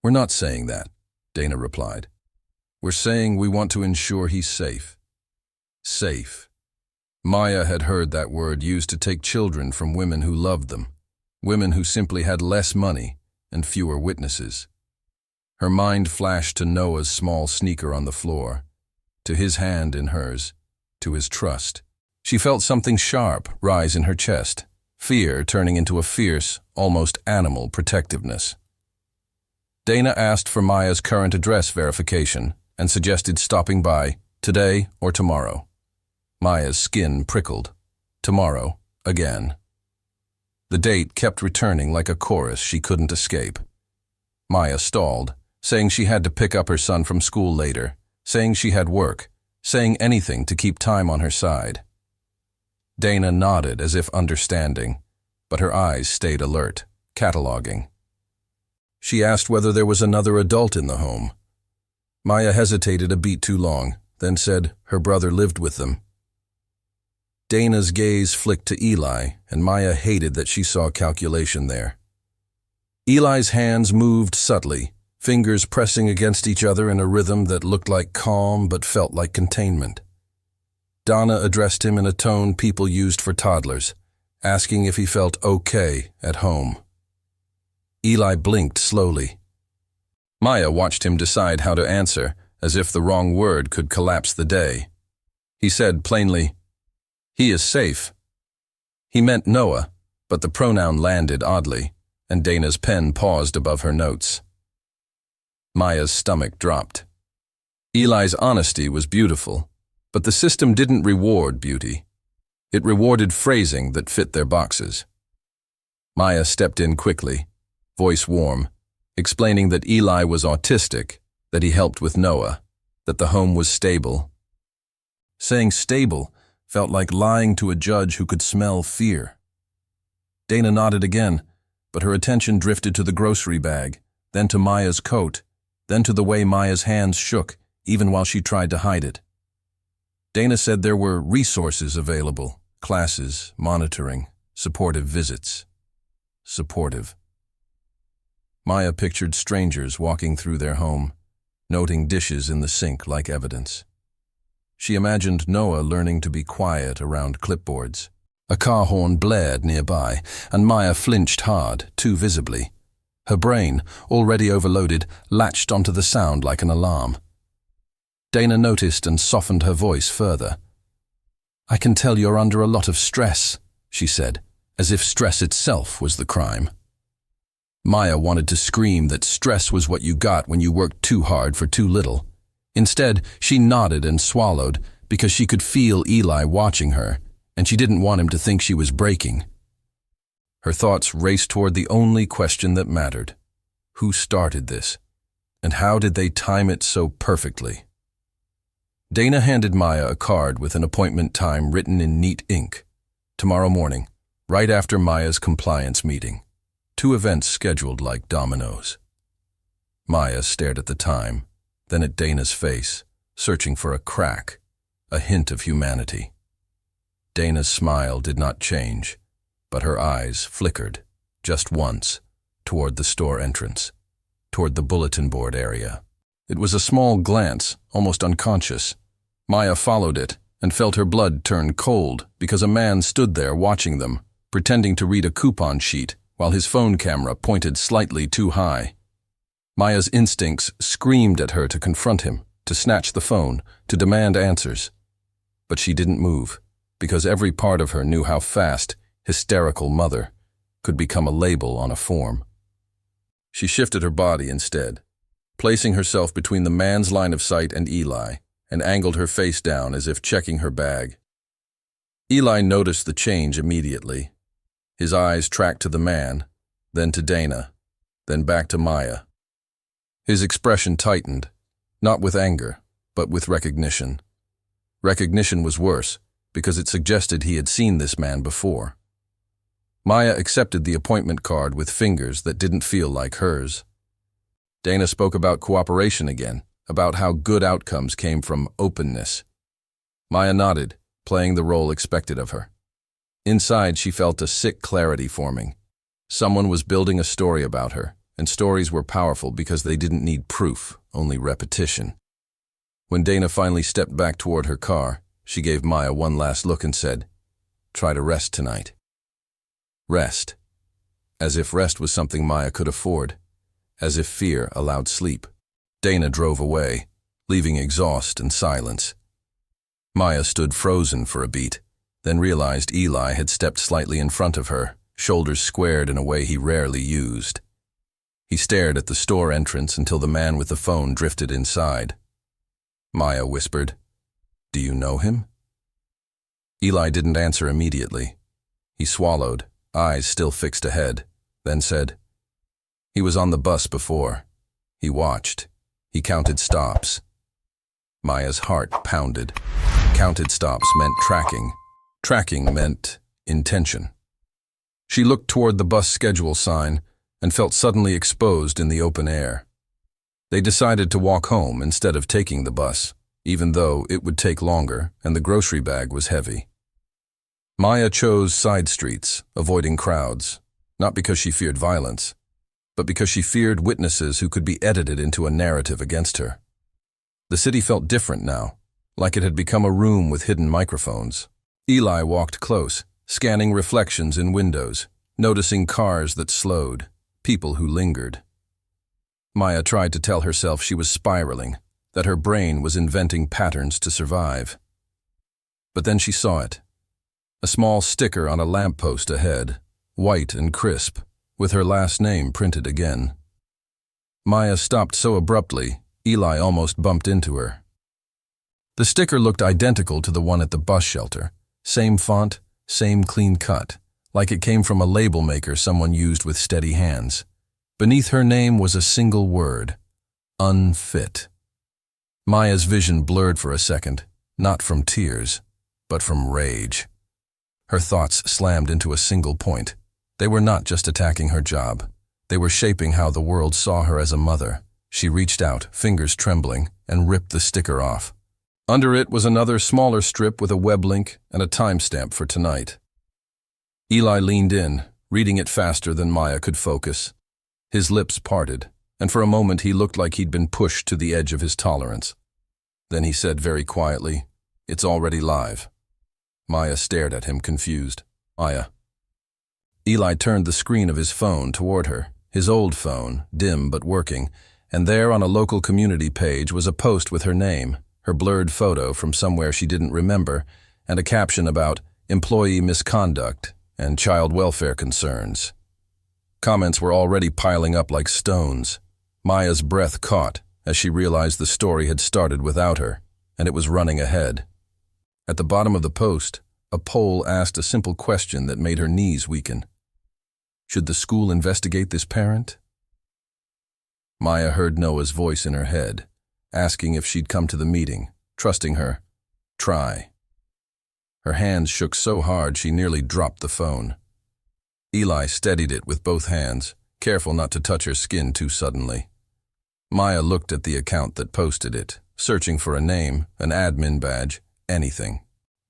[SPEAKER 1] "We're not saying that," Dana replied. "We're saying we want to ensure he's safe." Safe. Maya had heard that word used to take children from women who loved them, women who simply had less money and fewer witnesses. Her mind flashed to Noah's small sneaker on the floor, to his hand in hers, to his trust. She felt something sharp rise in her chest, fear turning into a fierce, almost animal protectiveness. Dana asked for Maya's current address verification and suggested stopping by today or tomorrow. Maya's skin prickled. Tomorrow, again. The date kept returning like a chorus she couldn't escape. Maya stalled, saying she had to pick up her son from school later, saying she had work, saying anything to keep time on her side. Dana nodded as if understanding, but her eyes stayed alert, cataloging. She asked whether there was another adult in the home. Maya hesitated a beat too long, then said her brother lived with them. Dana's gaze flicked to Eli, and Maya hated that she saw calculation there. Eli's hands moved subtly, fingers pressing against each other in a rhythm that looked like calm but felt like containment. Donna addressed him in a tone people used for toddlers, asking if he felt okay at home. Eli blinked slowly. Maya watched him decide how to answer, as if the wrong word could collapse the day. He said plainly, "He is safe." He meant Noah, but the pronoun landed oddly, and Dana's pen paused above her notes. Maya's stomach dropped. Eli's honesty was beautiful, but the system didn't reward beauty. It rewarded phrasing that fit their boxes. Maya stepped in quickly, voice warm, explaining that Eli was autistic, that he helped with Noah, that the home was stable. Saying stable felt like lying to a judge who could smell fear. Dana nodded again, but her attention drifted to the grocery bag, then to Maya's coat, then to the way Maya's hands shook, even while she tried to hide it. Dana said there were resources available, classes, monitoring, supportive visits. Supportive. Maya pictured strangers walking through their home, noting dishes in the sink like evidence. She imagined Noah learning to be quiet around clipboards. A car horn blared nearby, and Maya flinched hard, too visibly. Her brain, already overloaded, latched onto the sound like an alarm. Dana noticed and softened her voice further. "I can tell you're under a lot of stress," she said, as if stress itself was the crime. Maya wanted to scream that stress was what you got when you worked too hard for too little. Instead, she nodded and swallowed because she could feel Eli watching her, and she didn't want him to think she was breaking. Her thoughts raced toward the only question that mattered. Who started this? And how did they time it so perfectly? Dana handed Maya a card with an appointment time written in neat ink. Tomorrow morning, right after Maya's compliance meeting. 2 events scheduled like dominoes. Maya stared at the time, then at Dana's face, searching for a crack, a hint of humanity. Dana's smile did not change, but her eyes flickered, just once, toward the store entrance, toward the bulletin board area. It was a small glance, almost unconscious. Maya followed it and felt her blood turn cold because a man stood there watching them, pretending to read a coupon sheet while his phone camera pointed slightly too high. Maya's instincts screamed at her to confront him, to snatch the phone, to demand answers. But she didn't move, because every part of her knew how fast hysterical mother could become a label on a form. She shifted her body instead, placing herself between the man's line of sight and Eli, and angled her face down as if checking her bag. Eli noticed the change immediately. His eyes tracked to the man, then to Dana, then back to Maya. His expression tightened, not with anger, but with recognition. Recognition was worse, because it suggested he had seen this man before. Maya accepted the appointment card with fingers that didn't feel like hers. Dana spoke about cooperation again, about how good outcomes came from openness. Maya nodded, playing the role expected of her. Inside, she felt a sick clarity forming. Someone was building a story about her, and stories were powerful because they didn't need proof, only repetition. When Dana finally stepped back toward her car, she gave Maya one last look and said, "Try to rest tonight." Rest. As if rest was something Maya could afford. As if fear allowed sleep. Dana drove away, leaving exhaust and silence. Maya stood frozen for a beat, then realized Eli had stepped slightly in front of her, shoulders squared in a way he rarely used. He stared at the store entrance until the man with the phone drifted inside. Maya whispered, "Do you know him?" Eli didn't answer immediately. He swallowed, eyes still fixed ahead, then said, "He was on the bus before. He watched. He counted stops." Maya's heart pounded. Counted stops meant tracking. Tracking meant intention. She looked toward the bus schedule sign and felt suddenly exposed in the open air. They decided to walk home instead of taking the bus, even though it would take longer and the grocery bag was heavy. Maya chose side streets, avoiding crowds, not because she feared violence, but because she feared witnesses who could be edited into a narrative against her. The city felt different now, like it had become a room with hidden microphones. Eli walked close, scanning reflections in windows, noticing cars that slowed, people who lingered. Maya tried to tell herself she was spiraling, that her brain was inventing patterns to survive. But then she saw it. A small sticker on a lamppost ahead, white and crisp, with her last name printed again. Maya stopped so abruptly, Eli almost bumped into her. The sticker looked identical to the one at the bus shelter. Same font, same clean cut, like it came from a label maker someone used with steady hands. Beneath her name was a single word: unfit. Maya's vision blurred for a second, not from tears, but from rage. Her thoughts slammed into a single point. They were not just attacking her job. They were shaping how the world saw her as a mother. She reached out, fingers trembling, and ripped the sticker off. Under it was another smaller strip with a web link and a timestamp for tonight. Eli leaned in, reading it faster than Maya could focus. His lips parted, and for a moment he looked like he'd been pushed to the edge of his tolerance. Then he said very quietly, "It's already live." Maya stared at him, confused. "Maya." Eli turned the screen of his phone toward her, his old phone, dim but working, and there on a local community page was a post with her name, her blurred photo from somewhere she didn't remember, and a caption about employee misconduct and child welfare concerns. Comments were already piling up like stones. Maya's breath caught as she realized the story had started without her, and it was running ahead. At the bottom of the post, a poll asked a simple question that made her knees weaken. Should the school investigate this parent? Maya heard Noah's voice in her head, asking if she'd come to the meeting, trusting her. Try. Her hands shook so hard she nearly dropped the phone. Eli steadied it with both hands, careful not to touch her skin too suddenly. Maya looked at the account that posted it, searching for a name, an admin badge, anything.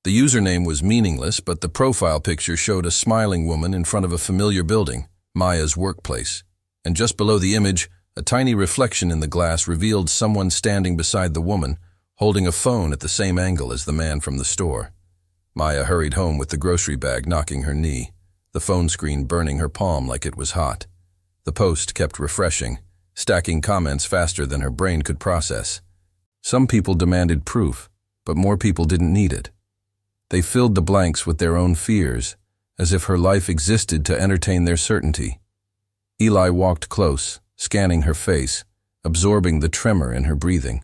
[SPEAKER 1] The username was meaningless, but the profile picture showed a smiling woman in front of a familiar building, Maya's workplace. And just below the image, a tiny reflection in the glass revealed someone standing beside the woman, holding a phone at the same angle as the man from the store. Maya hurried home with the grocery bag knocking her knee, the phone screen burning her palm like it was hot. The post kept refreshing, stacking comments faster than her brain could process. Some people demanded proof, but more people didn't need it. They filled the blanks with their own fears, as if her life existed to entertain their certainty. Eli walked close, scanning her face, absorbing the tremor in her breathing.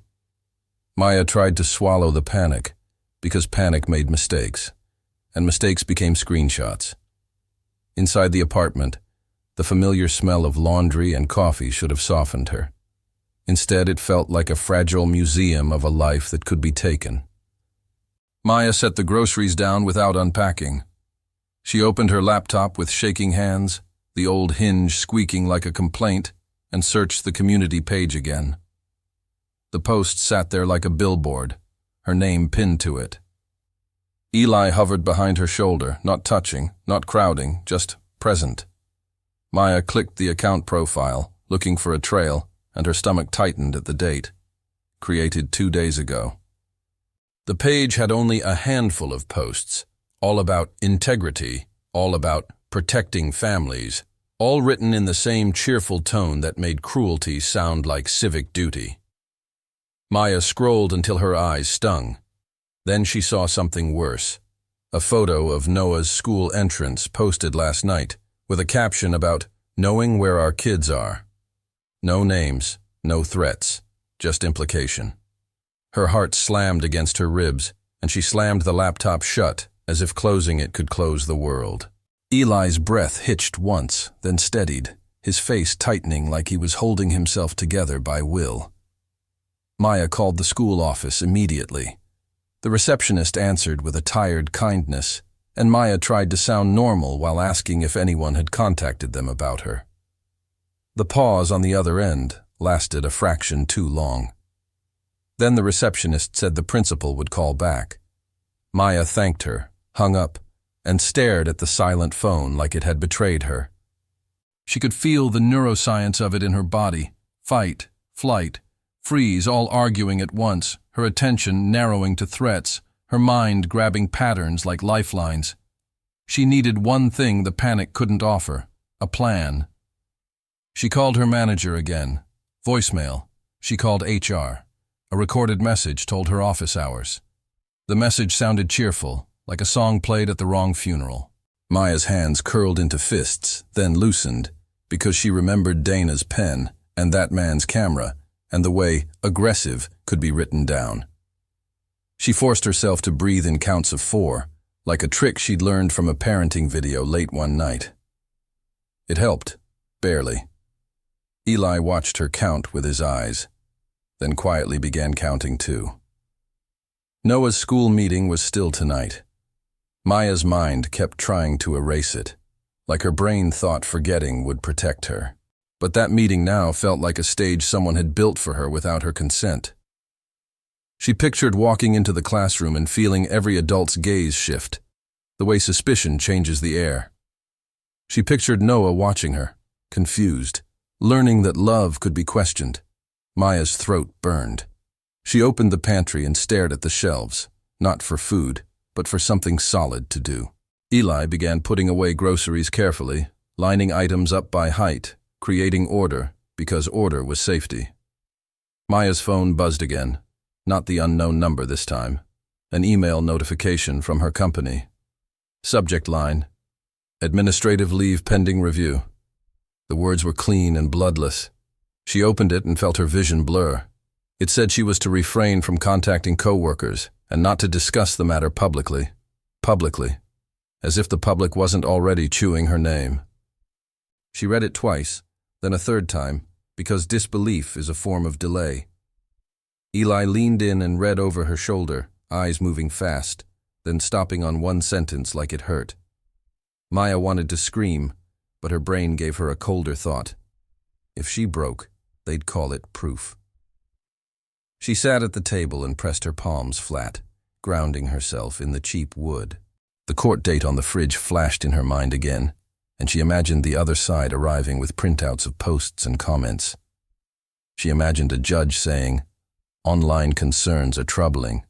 [SPEAKER 1] Maya tried to swallow the panic, because panic made mistakes, and mistakes became screenshots. Inside the apartment, the familiar smell of laundry and coffee should have softened her. Instead, it felt like a fragile museum of a life that could be taken. Maya set the groceries down without unpacking. She opened her laptop with shaking hands, the old hinge squeaking like a complaint, and searched the community page again. The post sat there like a billboard, her name pinned to it. Eli hovered behind her shoulder, not touching, not crowding, just present. Maya clicked the account profile, looking for a trail, and her stomach tightened at the date. Created 2 days ago. The page had only a handful of posts, all about integrity, all about protecting families, all written in the same cheerful tone that made cruelty sound like civic duty. Maya scrolled until her eyes stung. Then she saw something worse. A photo of Noah's school entrance posted last night, with a caption about knowing where our kids are. No names, no threats, just implication. Her heart slammed against her ribs, and she slammed the laptop shut, as if closing it could close the world. Eli's breath hitched once, then steadied, his face tightening like he was holding himself together by will. Maya called the school office immediately. The receptionist answered with a tired kindness. and Maya tried to sound normal while asking if anyone had contacted them about her. The pause on the other end lasted a fraction too long. Then the receptionist said the principal would call back. Maya thanked her, hung up, and stared at the silent phone like it had betrayed her. She could feel the neuroscience of it in her body. Fight, flight, freeze, all arguing at once, her attention narrowing to threats, her mind grabbing patterns like lifelines. She needed one thing the panic couldn't offer, a plan. She called her manager again. Voicemail. She called HR. A recorded message told her office hours. The message sounded cheerful, like a song played at the wrong funeral. Maya's hands curled into fists, then loosened, because she remembered Dana's pen and that man's camera, and the way aggressive could be written down. She forced herself to breathe in counts of 4, like a trick she'd learned from a parenting video late one night. It helped, barely. Eli watched her count with his eyes, then quietly began counting too. Noah's school meeting was still tonight. Maya's mind kept trying to erase it, like her brain thought forgetting would protect her. But that meeting now felt like a stage someone had built for her without her consent. She pictured walking into the classroom and feeling every adult's gaze shift, the way suspicion changes the air. She pictured Noah watching her, confused, learning that love could be questioned. Maya's throat burned. She opened the pantry and stared at the shelves, not for food, but for something solid to do. Eli began putting away groceries carefully, lining items up by height, creating order, because order was safety. Maya's phone buzzed again, not the unknown number this time. An email notification from her company. Subject line: administrative leave pending review. The words were clean and bloodless. She opened it and felt her vision blur. It said she was to refrain from contacting coworkers and not to discuss the matter publicly. Publicly. As if the public wasn't already chewing her name. She read it twice, then a third time, because disbelief is a form of delay. Eli leaned in and read over her shoulder, eyes moving fast, then stopping on one sentence like it hurt. Maya wanted to scream, but her brain gave her a colder thought. If she broke, they'd call it proof. She sat at the table and pressed her palms flat, grounding herself in the cheap wood. The court date on the fridge flashed in her mind again, and she imagined the other side arriving with printouts of posts and comments. She imagined a judge saying, "Online concerns are troubling,"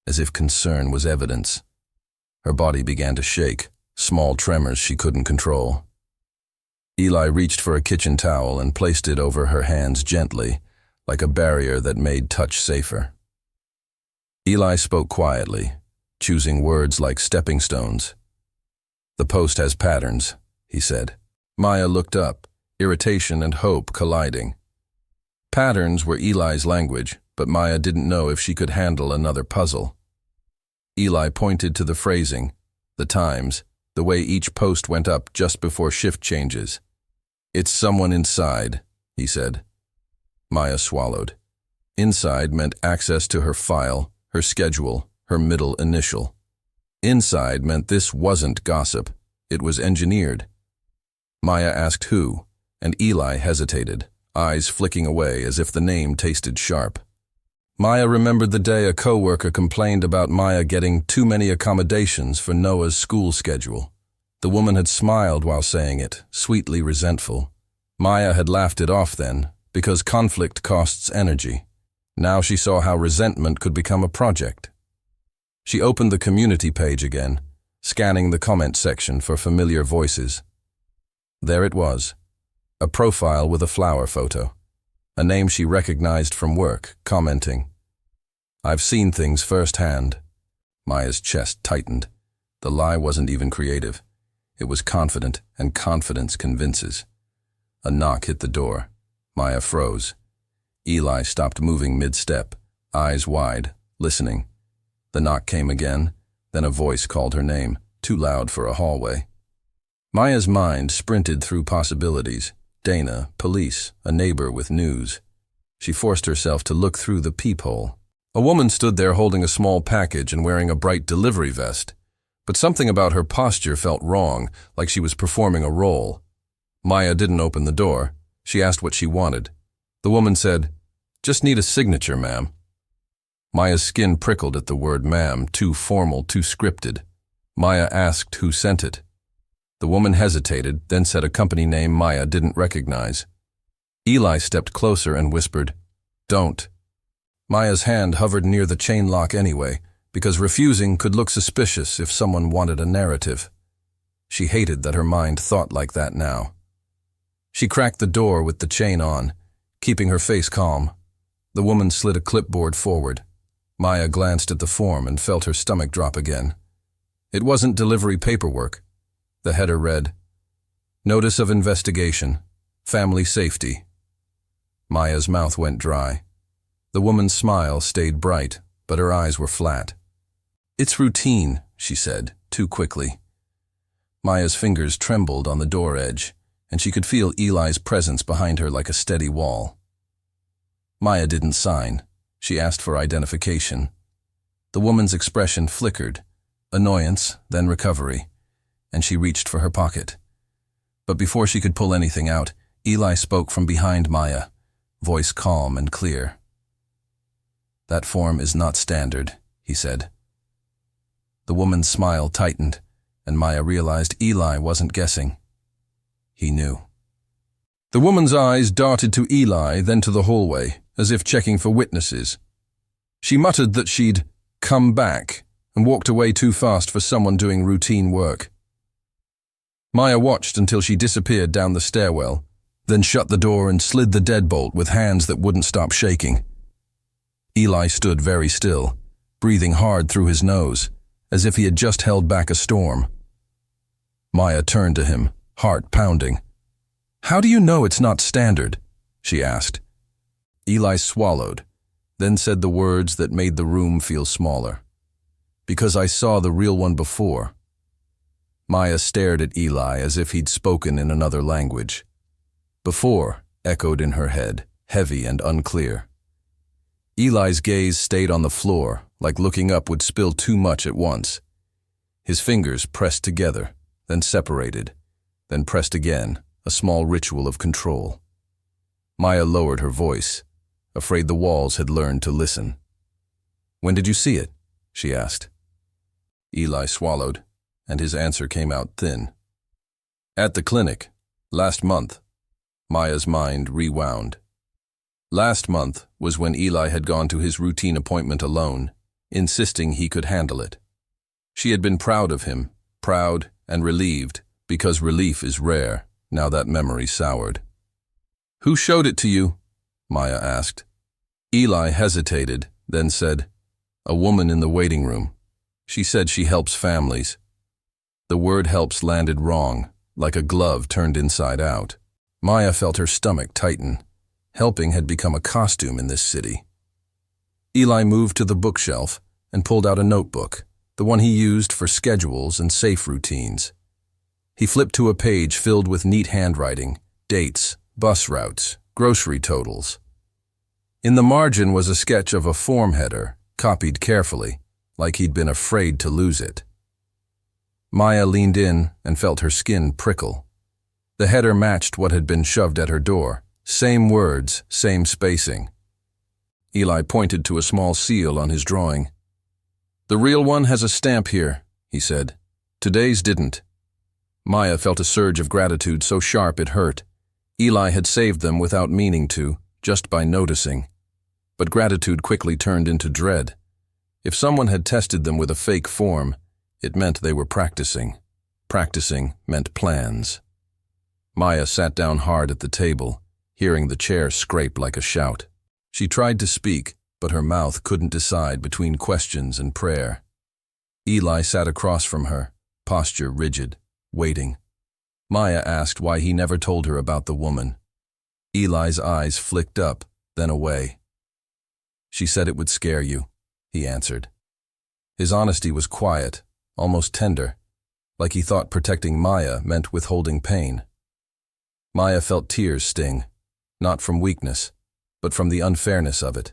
[SPEAKER 1] as if concern was evidence. Her body began to shake, small tremors she couldn't control. Eli reached for a kitchen towel and placed it over her hands gently, like a barrier that made touch safer. Eli spoke quietly, choosing words like stepping stones. "The post has patterns," he said. Maya looked up, irritation and hope colliding. Patterns were Eli's language, but Maya didn't know if she could handle another puzzle. Eli pointed to the phrasing, the times, the way each post went up just before shift changes. "It's someone inside," he said. Maya swallowed. Inside meant access to her file, her schedule, her middle initial. Inside meant this wasn't gossip, it was engineered. Maya asked who, and Eli hesitated, eyes flicking away as if the name tasted sharp. Maya remembered the day a coworker complained about Maya getting too many accommodations for Noah's school schedule. The woman had smiled while saying it, sweetly resentful. Maya had laughed it off then, because conflict costs energy. Now she saw how resentment could become a project. She opened the community page again, scanning the comment section for familiar voices. There it was, a profile with a flower photo, a name she recognized from work, commenting. "I've seen things firsthand." Maya's chest tightened. The lie wasn't even creative. It was confident, and confidence convinces. A knock hit the door. Maya froze. Eli stopped moving mid-step, eyes wide, listening. The knock came again, then a voice called her name, too loud for a hallway. Maya's mind sprinted through possibilities. Dana, police, a neighbor with news. She forced herself to look through the peephole. A woman stood there holding a small package and wearing a bright delivery vest, But something about her posture felt wrong, like she was performing a role. Maya didn't open the door. She asked what she wanted. The woman said, "Just need a signature, ma'am." Maya's skin prickled at the word ma'am, too formal, too scripted. Maya asked who sent it. The woman hesitated, then said a company name Maya didn't recognize. Eli stepped closer and whispered, "Don't." Maya's hand hovered near the chain lock anyway, because refusing could look suspicious if someone wanted a narrative. She hated that her mind thought like that now. She cracked the door with the chain on, keeping her face calm. The woman slid a clipboard forward. Maya glanced at the form and felt her stomach drop again. It wasn't delivery paperwork. The header read, "Notice of investigation. Family safety." Maya's mouth went dry. The woman's smile stayed bright, but her eyes were flat. "It's routine," she said, too quickly. Maya's fingers trembled on the door edge, and she could feel Eli's presence behind her like a steady wall. Maya didn't sign. She asked for identification. The woman's expression flickered, annoyance, then recovery, and she reached for her pocket. But before she could pull anything out, Eli spoke from behind Maya, voice calm and clear. "That form is not standard," he said. The woman's smile tightened, and Maya realized Eli wasn't guessing. He knew. The woman's eyes darted to Eli, then to the hallway, as if checking for witnesses. She muttered that she'd come back and walked away too fast for someone doing routine work. Maya watched until she disappeared down the stairwell, then shut the door and slid the deadbolt with hands that wouldn't stop shaking. Eli stood very still, breathing hard through his nose, as if he had just held back a storm. Maya turned to him, heart pounding. "How do you know it's not standard?" she asked. Eli swallowed, then said the words that made the room feel smaller. "Because I saw the real one before." Maya stared at Eli as if he'd spoken in another language. "Before" echoed in her head, heavy and unclear. Eli's gaze stayed on the floor, like looking up would spill too much at once. His fingers pressed together, then separated, then pressed again, a small ritual of control. Maya lowered her voice, afraid the walls had learned to listen. "When did you see it?" she asked. Eli swallowed, and his answer came out thin. "At the clinic, last month." Maya's mind rewound. Last month was when Eli had gone to his routine appointment alone, insisting he could handle it. She had been proud of him, proud and relieved, because relief is rare, now that memory soured. "Who showed it to you?" Maya asked. Eli hesitated, then said, "A woman in the waiting room. She said she helps families." The word helps landed wrong, like a glove turned inside out. Maya felt her stomach tighten. Helping had become a costume in this city. Eli moved to the bookshelf and pulled out a notebook, the one he used for schedules and safe routines. He flipped to a page filled with neat handwriting, dates, bus routes, grocery totals. In the margin was a sketch of a form header, copied carefully, like he'd been afraid to lose it. Maya leaned in and felt her skin prickle. The header matched what had been shoved at her door. Same words, same spacing. Eli pointed to a small seal on his drawing. "The real one has a stamp here," he said. "Today's didn't." Maya felt a surge of gratitude so sharp it hurt. Eli had saved them without meaning to, just by noticing. But gratitude quickly turned into dread. If someone had tested them with a fake form, it meant they were practicing. Practicing meant plans. Maya sat down hard at the table, hearing the chair scrape like a shout. She tried to speak, but her mouth couldn't decide between questions and prayer. Eli sat across from her, posture rigid, waiting. Maya asked why he never told her about the woman. Eli's eyes flicked up, then away. "She said it would scare you," he answered. His honesty was quiet, almost tender, like he thought protecting Maya meant withholding pain. Maya felt tears sting. Not from weakness, but from the unfairness of it.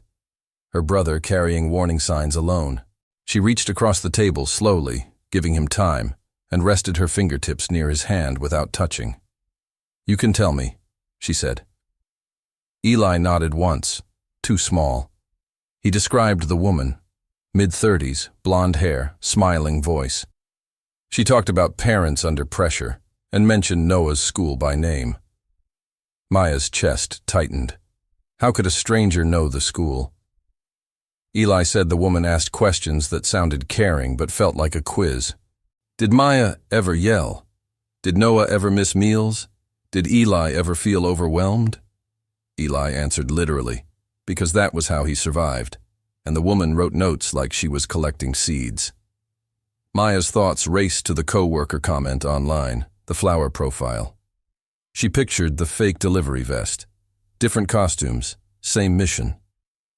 [SPEAKER 1] Her brother carrying warning signs alone. She reached across the table slowly, giving him time, and rested her fingertips near his hand without touching. "You can tell me," she said. Eli nodded once, too small. He described the woman, mid-30s, blonde hair, smiling voice. She talked about parents under pressure and mentioned Noah's school by name. Maya's chest tightened. How could a stranger know the school? Eli said the woman asked questions that sounded caring but felt like a quiz. Did Maya ever yell? Did Noah ever miss meals? Did Eli ever feel overwhelmed? Eli answered literally, because that was how he survived, and the woman wrote notes like she was collecting seeds. Maya's thoughts raced to the coworker comment online, the flower profile. She pictured the fake delivery vest. Different costumes, same mission.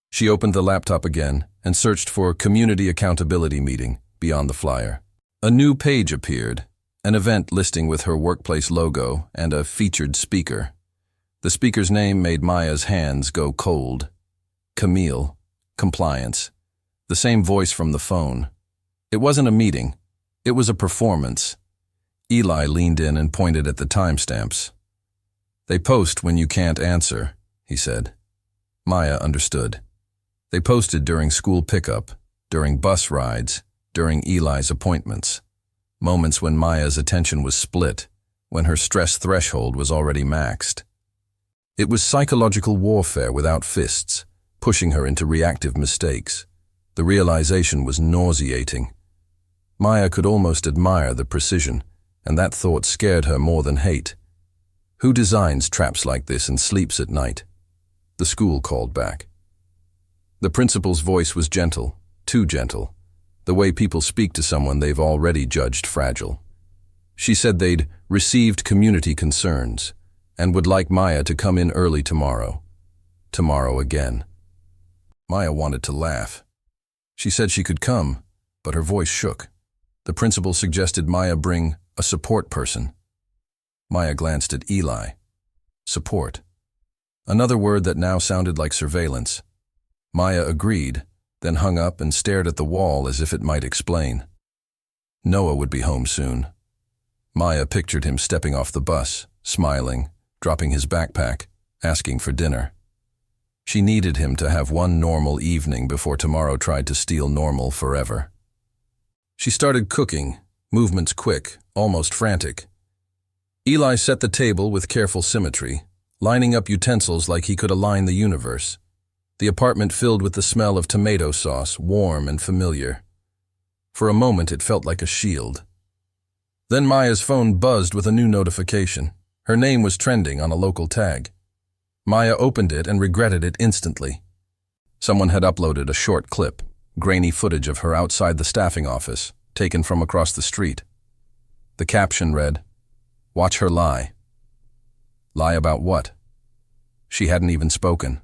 [SPEAKER 1] She opened the laptop again and searched for Community Accountability Meeting beyond the flyer. A new page appeared, an event listing with her workplace logo and a featured speaker. The speaker's name made Maya's hands go cold. Camille, compliance. The same voice from the phone. It wasn't a meeting. It was a performance. Eli leaned in and pointed at the timestamps. They post when you can't answer, he said. Maya understood. They posted during school pickup, during bus rides, during Eli's appointments. Moments when Maya's attention was split, when her stress threshold was already maxed. It was psychological warfare without fists, pushing her into reactive mistakes. The realization was nauseating. Maya could almost admire the precision, and that thought scared her more than hate. Who designs traps like this and sleeps at night? The school called back. The principal's voice was gentle, too gentle, the way people speak to someone they've already judged fragile. She said they'd received community concerns and would like Maya to come in early tomorrow. Tomorrow again. Maya wanted to laugh. She said she could come, but her voice shook. The principal suggested Maya bring a support person. Maya glanced at Eli. Support. Another word that now sounded like surveillance. Maya agreed, then hung up and stared at the wall as if it might explain. Noah would be home soon. Maya pictured him stepping off the bus, smiling, dropping his backpack, asking for dinner. She needed him to have one normal evening before tomorrow tried to steal normal forever. She started cooking, movements quick, almost frantic. Eli set the table with careful symmetry, lining up utensils like he could align the universe. The apartment filled with the smell of tomato sauce, warm and familiar. For a moment it felt like a shield. Then Maya's phone buzzed with a new notification. Her name was trending on a local tag. Maya opened it and regretted it instantly. Someone had uploaded a short clip, grainy footage of her outside the staffing office, taken from across the street. The caption read, "Watch her lie." Lie about what? She hadn't even spoken.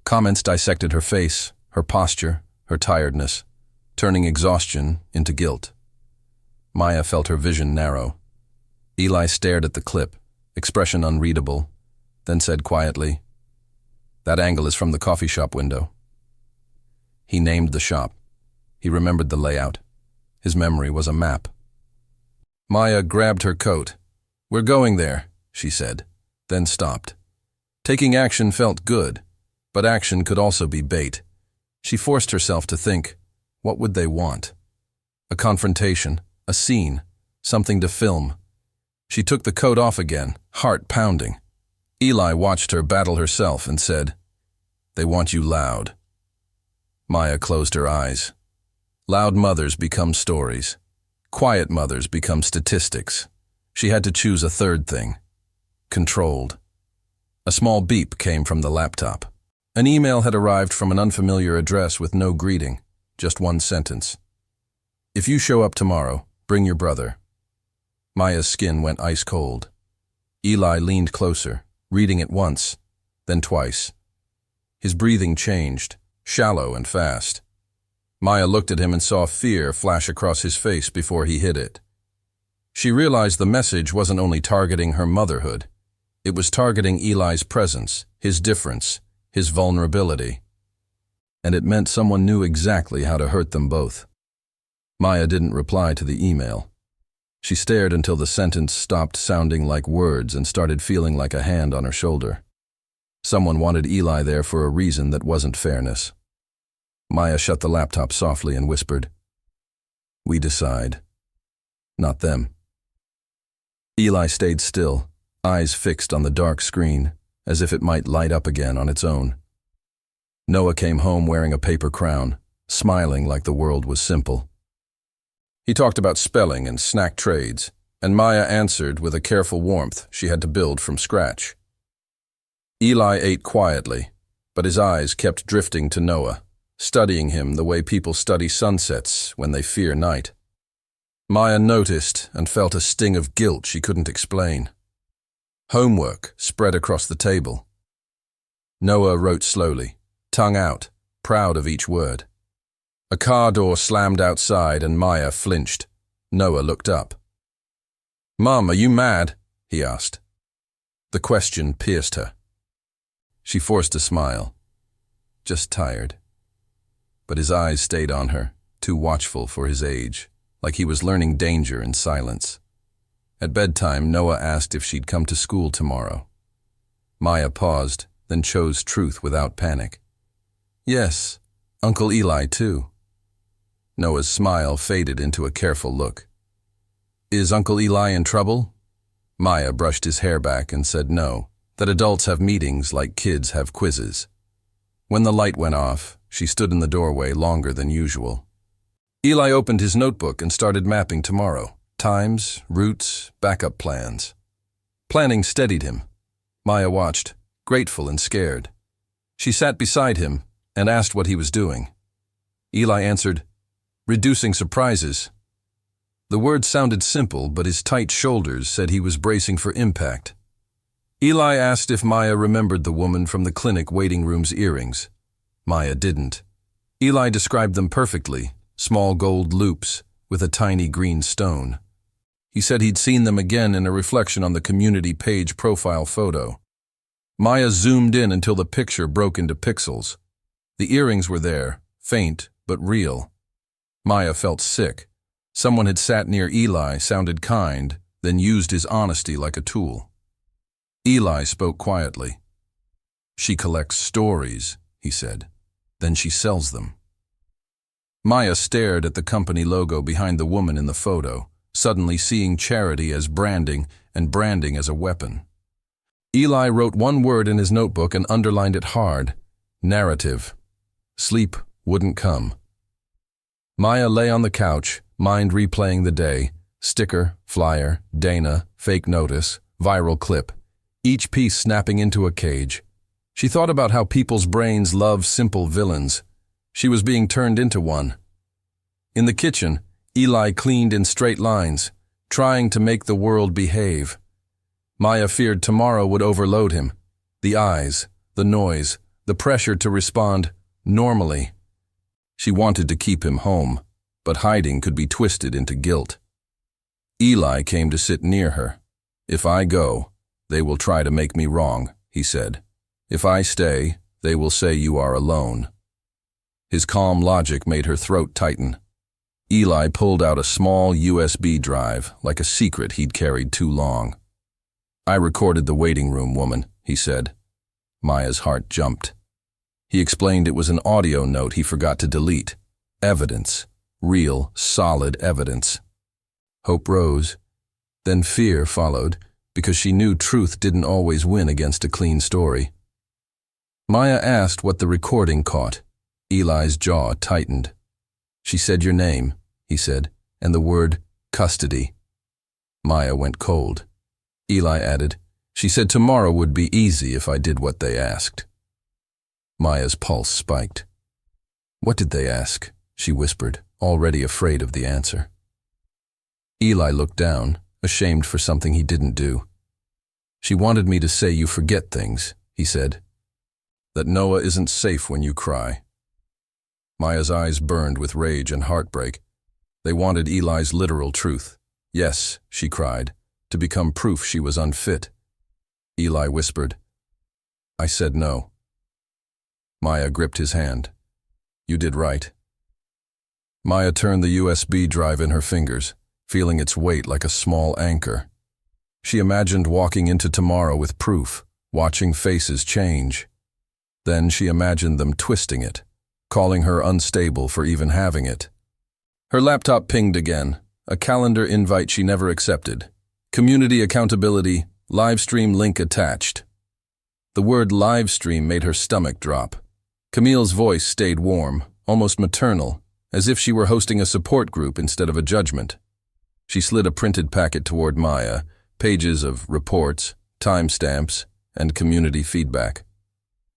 [SPEAKER 1] Comments dissected her face, her posture, her tiredness, turning exhaustion into guilt. Maya felt her vision narrow. Eli stared at the clip, expression unreadable, then said quietly, "That angle is from the coffee shop window." He named the shop. He remembered the layout. His memory was a map. Maya grabbed her coat. "We're going there," she said, then stopped. Taking action felt good, but action could also be bait. She forced herself to think, what would they want? A confrontation, a scene, something to film. She took the coat off again, heart pounding. Eli watched her battle herself and said, "They want you loud." Maya closed her eyes. Loud mothers become stories. Quiet mothers become statistics. She had to choose a third thing. Controlled. A small beep came from the laptop. An email had arrived from an unfamiliar address with no greeting, just one sentence. "If you show up tomorrow, bring your brother." Maya's skin went ice cold. Eli leaned closer, reading it once, then twice. His breathing changed, shallow and fast. Maya looked at him and saw fear flash across his face before he hid it. She realized the message wasn't only targeting her motherhood. It was targeting Eli's presence, his difference, his vulnerability. And it meant someone knew exactly how to hurt them both. Maya didn't reply to the email. She stared until the sentence stopped sounding like words and started feeling like a hand on her shoulder. Someone wanted Eli there for a reason that wasn't fairness. Maya shut the laptop softly and whispered, "We decide. Not them." Eli stayed still, eyes fixed on the dark screen, as if it might light up again on its own. Noah came home wearing a paper crown, smiling like the world was simple. He talked about spelling and snack trades, and Maya answered with a careful warmth she had to build from scratch. Eli ate quietly, but his eyes kept drifting to Noah, studying him the way people study sunsets when they fear night. Maya noticed and felt a sting of guilt she couldn't explain. Homework spread across the table. Noah wrote slowly, tongue out, proud of each word. A car door slammed outside and Maya flinched. Noah looked up. "Mom, are you mad?" he asked. The question pierced her. She forced a smile. Just tired. But his eyes stayed on her, too watchful for his age, like he was learning danger in silence. At bedtime, Noah asked if she'd come to school tomorrow. Maya paused, then chose truth without panic. "Yes, Uncle Eli too." Noah's smile faded into a careful look. "Is Uncle Eli in trouble?" Maya brushed his hair back and said no, that adults have meetings like kids have quizzes. When the light went off, she stood in the doorway longer than usual. Eli opened his notebook and started mapping tomorrow. Times, routes, backup plans. Planning steadied him. Maya watched, grateful and scared. She sat beside him and asked what he was doing. Eli answered, "Reducing surprises." The words sounded simple, but his tight shoulders said he was bracing for impact. Eli asked if Maya remembered the woman from the clinic waiting room's earrings. Maya didn't. Eli described them perfectly, small gold loops with a tiny green stone. He said he'd seen them again in a reflection on the community page profile photo. Maya zoomed in until the picture broke into pixels. The earrings were there, faint but real. Maya felt sick. Someone had sat near Eli, sounded kind, then used his honesty like a tool. Eli spoke quietly. "She collects stories," he said. "Then she sells them." Maya stared at the company logo behind the woman in the photo, suddenly seeing charity as branding and branding as a weapon. Eli wrote one word in his notebook and underlined it hard: narrative. Sleep wouldn't come. Maya lay on the couch, mind replaying the day: sticker, flyer, Dana, fake notice, viral clip, each piece snapping into a cage. She thought about how people's brains love simple villains. She was being turned into one. In the kitchen, Eli cleaned in straight lines, trying to make the world behave. Maya feared tomorrow would overload him. The eyes, the noise, the pressure to respond normally. She wanted to keep him home, but hiding could be twisted into guilt. Eli came to sit near her. "If I go, they will try to make me wrong," he said. "If I stay, they will say you are alone." His calm logic made her throat tighten. Eli pulled out a small USB drive, like a secret he'd carried too long. "I recorded the waiting room woman," he said. Maya's heart jumped. He explained it was an audio note he forgot to delete. Evidence. Real, solid evidence. Hope rose. Then fear followed, because she knew truth didn't always win against a clean story. Maya asked what the recording caught. Eli's jaw tightened. "She said your name," he said, "and the word custody." Maya went cold. Eli added, "She said tomorrow would be easy if I did what they asked." Maya's pulse spiked. "What did they ask?" she whispered, already afraid of the answer. Eli looked down, ashamed for something he didn't do. "She wanted me to say you forget things," he said. "That Noah isn't safe when you cry." Maya's eyes burned with rage and heartbreak. They wanted Eli's literal truth. "Yes," she cried, to become proof she was unfit. Eli whispered, "I said no." Maya gripped his hand. "You did right." Maya turned the USB drive in her fingers, feeling its weight like a small anchor. She imagined walking into tomorrow with proof, watching faces change. Then she imagined them twisting it, calling her unstable for even having it. Her laptop pinged again, a calendar invite she never accepted. Community accountability, livestream link attached. The word livestream made her stomach drop. Camille's voice stayed warm, almost maternal, as if she were hosting a support group instead of a judgment. She slid a printed packet toward Maya, pages of reports, timestamps, and community feedback.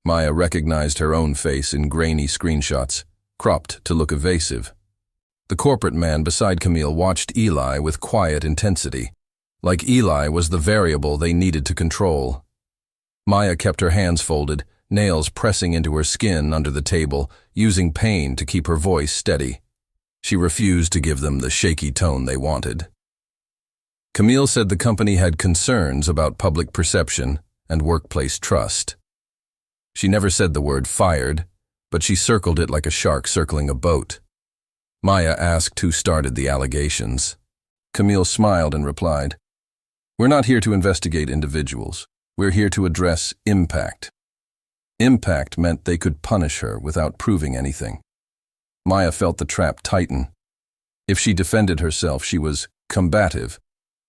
[SPEAKER 1] Maya recognized her own face in grainy screenshots, cropped to look evasive. The corporate man beside Camille watched Eli with quiet intensity, like Eli was the variable they needed to control. Maya kept her hands folded, nails pressing into her skin under the table, using pain to keep her voice steady. She refused to give them the shaky tone they wanted. Camille said the company had concerns about public perception and workplace trust. She never said the word fired, but she circled it like a shark circling a boat. Maya asked who started the allegations. Camille smiled and replied, "We're not here to investigate individuals. We're here to address impact." Impact meant they could punish her without proving anything. Maya felt the trap tighten. If she defended herself, she was combative.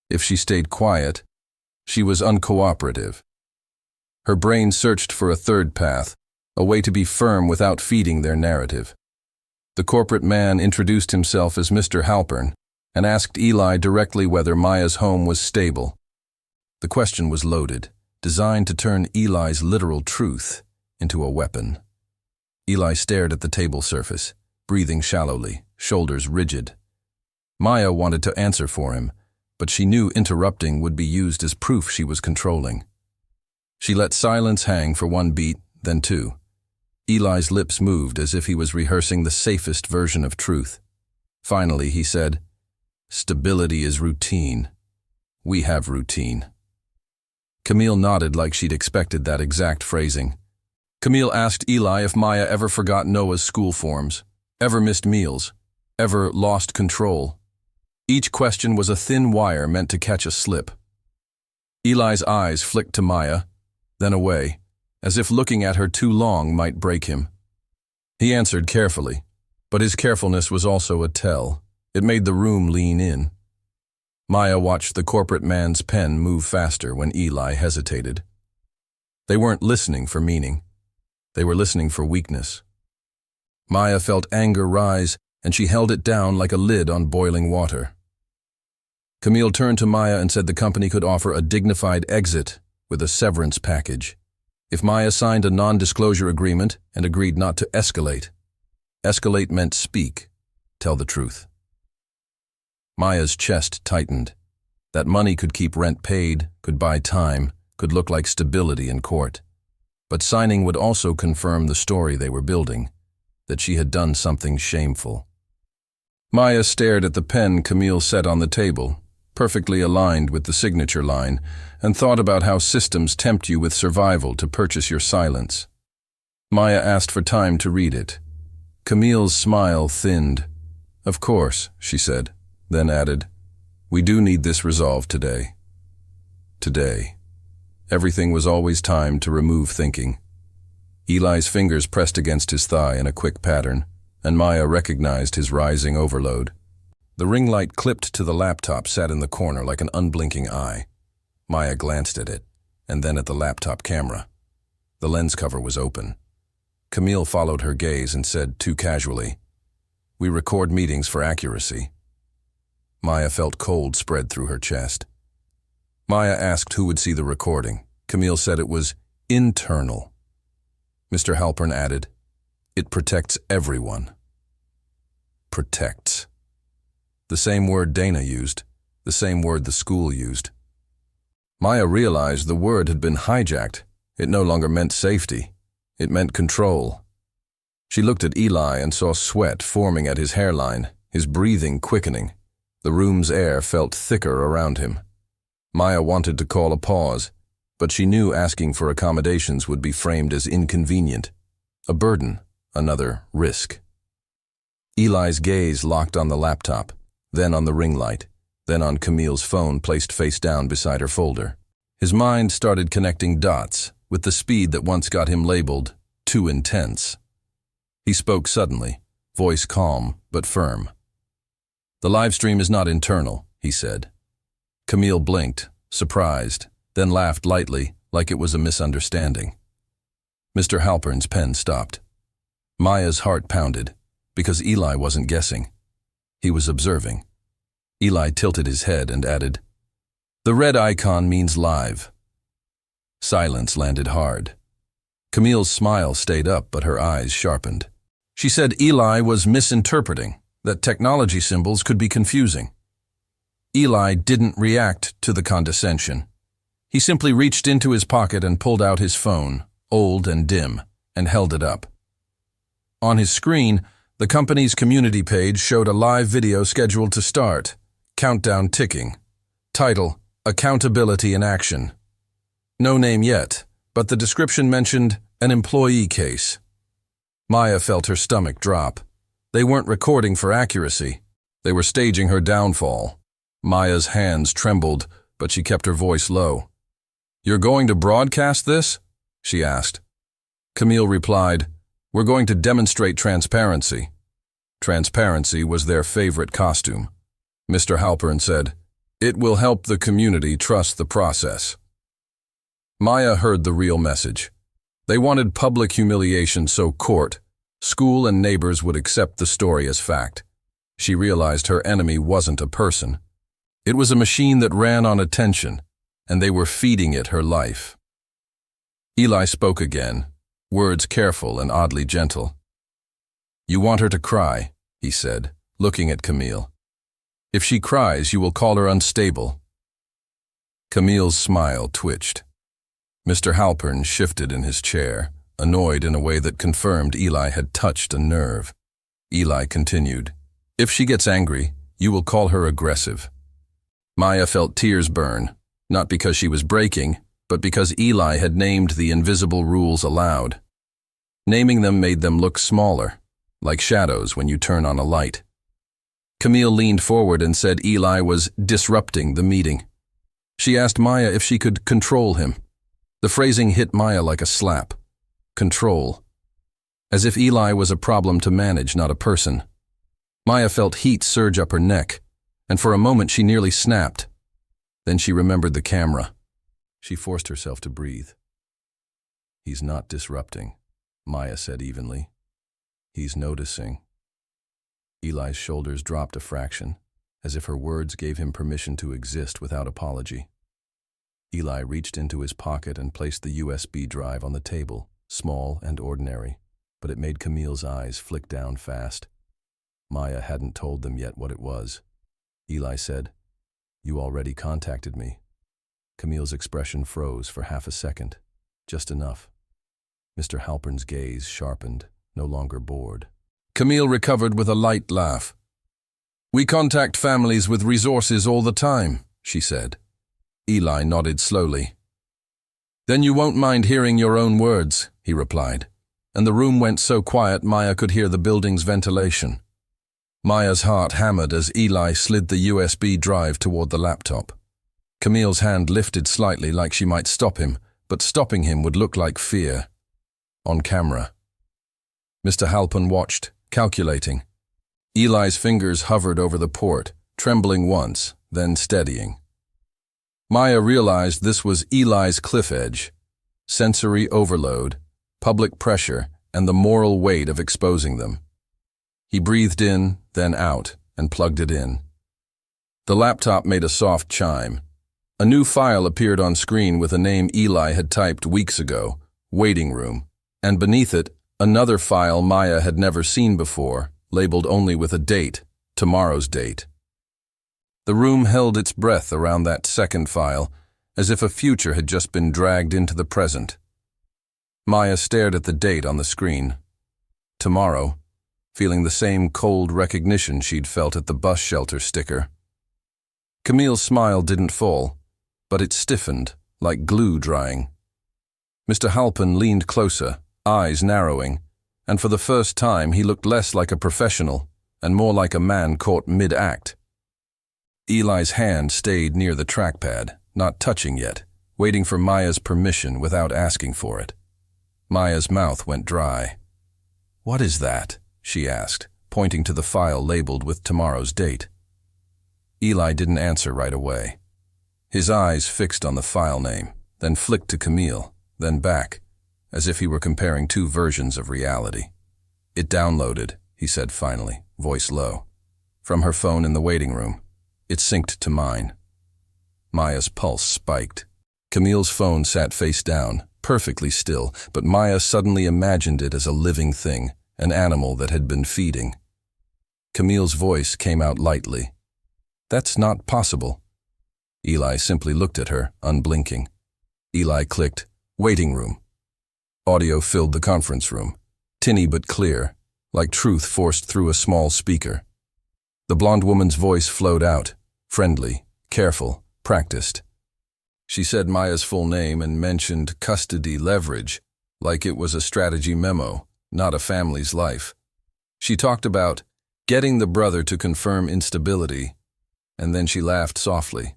[SPEAKER 1] If she stayed quiet, she was uncooperative. Her brain searched for a third path, a way to be firm without feeding their narrative. The corporate man introduced himself as Mr. Halpern and asked Eli directly whether Maya's home was stable. The question was loaded, designed to turn Eli's literal truth into a weapon. Eli stared at the table surface, breathing shallowly, shoulders rigid. Maya wanted to answer for him, but she knew interrupting would be used as proof she was controlling. She let silence hang for one beat, then two. Eli's lips moved as if he was rehearsing the safest version of truth. Finally, he said, "Stability is routine. We have routine." Camille nodded like she'd expected that exact phrasing. Camille asked Eli if Maya ever forgot Noah's school forms, ever missed meals, ever lost control. Each question was a thin wire meant to catch a slip. Eli's eyes flicked to Maya, then away, as if looking at her too long might break him. He answered carefully, but his carefulness was also a tell. It made the room lean in. Maya watched the corporate man's pen move faster when Eli hesitated. They weren't listening for meaning. They were listening for weakness. Maya felt anger rise, and she held it down like a lid on boiling water. Camille turned to Maya and said the company could offer a dignified exit with a severance package. If Maya signed a non-disclosure agreement and agreed not to escalate. Escalate meant speak, tell the truth. Maya's chest tightened. That money could keep rent paid, could buy time, could look like stability in court. But signing would also confirm the story they were building, that she had done something shameful. Maya stared at the pen Camille set on the table, perfectly aligned with the signature line, and thought about how systems tempt you with survival to purchase your silence. Maya asked for time to read it. Camille's smile thinned. "Of course," she said, then added, "We do need this resolved today." Today. Everything was always timed to remove thinking. Eli's fingers pressed against his thigh in a quick pattern, and Maya recognized his rising overload. The ring light clipped to the laptop sat in the corner like an unblinking eye. Maya glanced at it, and then at the laptop camera. The lens cover was open. Camille followed her gaze and said too casually, "We record meetings for accuracy." Maya felt cold spread through her chest. Maya asked who would see the recording. Camille said it was internal. Mr. Halpern added, "It protects everyone." Protects. The same word Dana used, the same word the school used. Maya realized the word had been hijacked. It no longer meant safety. It meant control. She looked at Eli and saw sweat forming at his hairline, his breathing quickening. The room's air felt thicker around him. Maya wanted to call a pause, but she knew asking for accommodations would be framed as inconvenient, a burden, another risk. Eli's gaze locked on the laptop, then on the ring light, then on Camille's phone placed face down beside her folder. His mind started connecting dots with the speed that once got him labeled too intense. He spoke suddenly, voice calm but firm. "The live stream is not internal," he said. Camille blinked, surprised, then laughed lightly like it was a misunderstanding. Mr. Halpern's pen stopped. Maya's heart pounded, because Eli wasn't guessing. He was observing. Eli tilted his head and added, "The red icon means live." Silence landed hard. Camille's smile stayed up, but her eyes sharpened. She said Eli was misinterpreting, that technology symbols could be confusing. Eli didn't react to the condescension. He simply reached into his pocket and pulled out his phone, old and dim, and held it up. On his screen, the company's community page showed a live video scheduled to start, countdown ticking. Title, Accountability in Action. No name yet, but the description mentioned an employee case. Maya felt her stomach drop. They weren't recording for accuracy. They were staging her downfall. Maya's hands trembled, but she kept her voice low. "You're going to broadcast this?" she asked. Camille replied, "We're going to demonstrate transparency." Transparency was their favorite costume. Mr. Halpern said, "It will help the community trust the process." Maya heard the real message. They wanted public humiliation so court, school and neighbors would accept the story as fact. She realized her enemy wasn't a person. It was a machine that ran on attention, and they were feeding it her life. Eli spoke again, words careful and oddly gentle. "You want her to cry," he said, looking at Camille. "If she cries, you will call her unstable." Camille's smile twitched. Mr. Halpern shifted in his chair, annoyed in a way that confirmed Eli had touched a nerve. Eli continued, "If she gets angry, you will call her aggressive." Maya felt tears burn, not because she was breaking, but because Eli had named the invisible rules aloud. Naming them made them look smaller, like shadows when you turn on a light. Camille leaned forward and said Eli was disrupting the meeting. She asked Maya if she could control him. The phrasing hit Maya like a slap. Control. As if Eli was a problem to manage, not a person. Maya felt heat surge up her neck, and for a moment she nearly snapped. Then she remembered the camera. She forced herself to breathe. "He's not disrupting," Maya said evenly. "He's noticing." Eli's shoulders dropped a fraction, as if her words gave him permission to exist without apology. Eli reached into his pocket and placed the USB drive on the table, small and ordinary, but it made Camille's eyes flick down fast. Maya hadn't told them yet what it was. Eli said, "You already contacted me." Camille's expression froze for half a second, just enough. Mr. Halpern's gaze sharpened, no longer bored. Camille recovered with a light laugh. "We contact families with resources all the time," she said. Eli nodded slowly. "Then you won't mind hearing your own words," he replied, and the room went so quiet Maya could hear the building's ventilation. Maya's heart hammered as Eli slid the USB drive toward the laptop. Camille's hand lifted slightly like she might stop him, but stopping him would look like fear. On camera. Mr. Halpern watched, calculating. Eli's fingers hovered over the port, trembling once, then steadying. Maya realized this was Eli's cliff edge. Sensory overload, public pressure, and the moral weight of exposing them. He breathed in, then out, and plugged it in. The laptop made a soft chime. A new file appeared on screen with a name Eli had typed weeks ago, waiting room, and beneath it, another file Maya had never seen before, labeled only with a date, tomorrow's date. The room held its breath around that second file, as if a future had just been dragged into the present. Maya stared at the date on the screen. Tomorrow, feeling the same cold recognition she'd felt at the bus shelter sticker. Camille's smile didn't fall, but it stiffened, like glue drying. Mr. Halpern leaned closer, eyes narrowing, and for the first time he looked less like a professional, and more like a man caught mid-act. Eli's hand stayed near the trackpad, not touching yet, waiting for Maya's permission without asking for it. Maya's mouth went dry. "What is that?" she asked, pointing to the file labeled with tomorrow's date. Eli didn't answer right away. His eyes fixed on the file name, then flicked to Camille, then back, as if he were comparing two versions of reality. "It downloaded," he said finally, voice low. "From her phone in the waiting room. It synced to mine." Maya's pulse spiked. Camille's phone sat face down, perfectly still, but Maya suddenly imagined it as a living thing, an animal that had been feeding. Camille's voice came out lightly. "That's not possible." Eli simply looked at her, unblinking. Eli clicked, "Waiting room." Audio filled the conference room, tinny but clear, like truth forced through a small speaker. The blonde woman's voice flowed out, friendly, careful, practiced. She said Maya's full name and mentioned custody leverage, like it was a strategy memo, not a family's life. She talked about getting the brother to confirm instability, and then she laughed softly,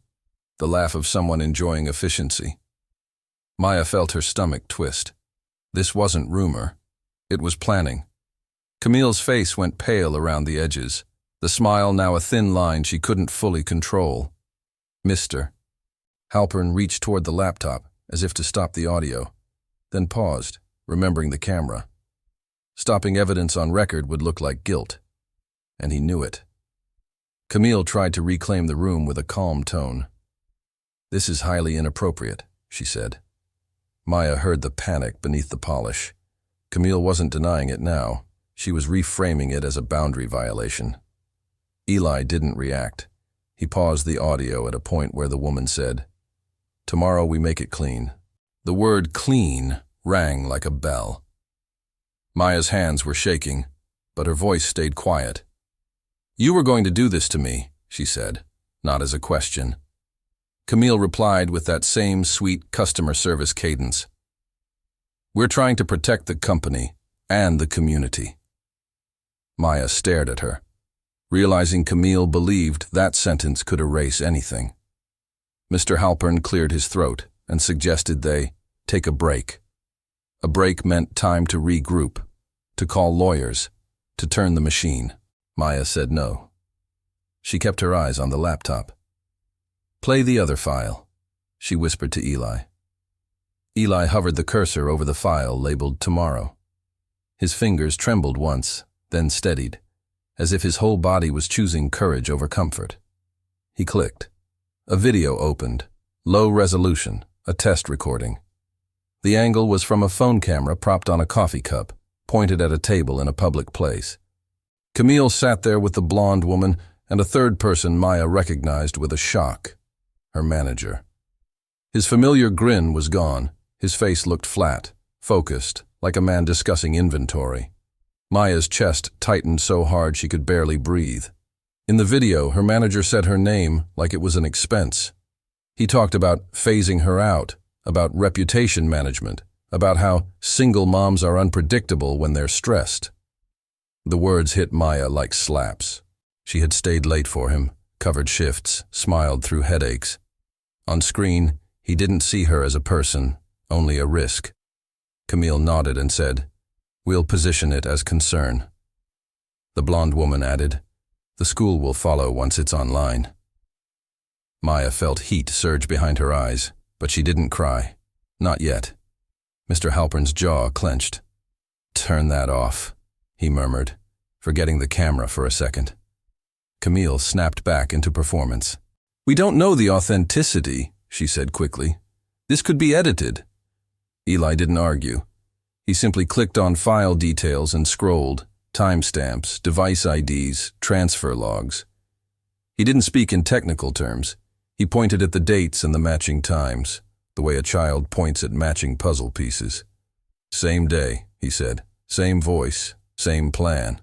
[SPEAKER 1] the laugh of someone enjoying efficiency. Maya felt her stomach twist. This wasn't rumor. It was planning. Camille's face went pale around the edges, the smile now a thin line she couldn't fully control. "Mr." Halpern reached toward the laptop, as if to stop the audio, then paused, remembering the camera. Stopping evidence on record would look like guilt, and he knew it. Camille tried to reclaim the room with a calm tone. "This is highly inappropriate," she said. Maya heard the panic beneath the polish. Camille wasn't denying it now. She was reframing it as a boundary violation. Eli didn't react. He paused the audio at a point where the woman said, "Tomorrow we make it clean." The word clean rang like a bell. Maya's hands were shaking, but her voice stayed quiet. "You were going to do this to me," she said, not as a question. Camille replied with that same sweet customer service cadence. "We're trying to protect the company and the community." Maya stared at her, realizing Camille believed that sentence could erase anything. Mr. Halpern cleared his throat and suggested they take a break. A break meant time to regroup, to call lawyers, to turn the machine. Maya said no. She kept her eyes on the laptop. "Play the other file," she whispered to Eli. Eli hovered the cursor over the file labeled tomorrow. His fingers trembled once, then steadied, as if his whole body was choosing courage over comfort. He clicked. A video opened, low resolution, a test recording. The angle was from a phone camera propped on a coffee cup, pointed at a table in a public place. Camille sat there with the blonde woman and a third person Maya recognized with a shock, her manager. His familiar grin was gone. His face looked flat, focused, like a man discussing inventory. Maya's chest tightened so hard she could barely breathe. In the video, her manager said her name like it was an expense. He talked about phasing her out, about reputation management, about how single moms are unpredictable when they're stressed. The words hit Maya like slaps. She had stayed late for him, covered shifts, smiled through headaches. On screen, he didn't see her as a person, only a risk. Camille nodded and said, "We'll position it as concern." The blonde woman added, "The school will follow once it's online." Maya felt heat surge behind her eyes, but she didn't cry. Not yet. Mr. Halpern's jaw clenched. "Turn that off," he murmured, forgetting the camera for a second. Camille snapped back into performance. "We don't know the authenticity," she said quickly. "This could be edited." Eli didn't argue. He simply clicked on file details and scrolled, timestamps, device IDs, transfer logs. He didn't speak in technical terms. He pointed at the dates and the matching times, the way a child points at matching puzzle pieces. "Same day," he said. "Same voice, same plan."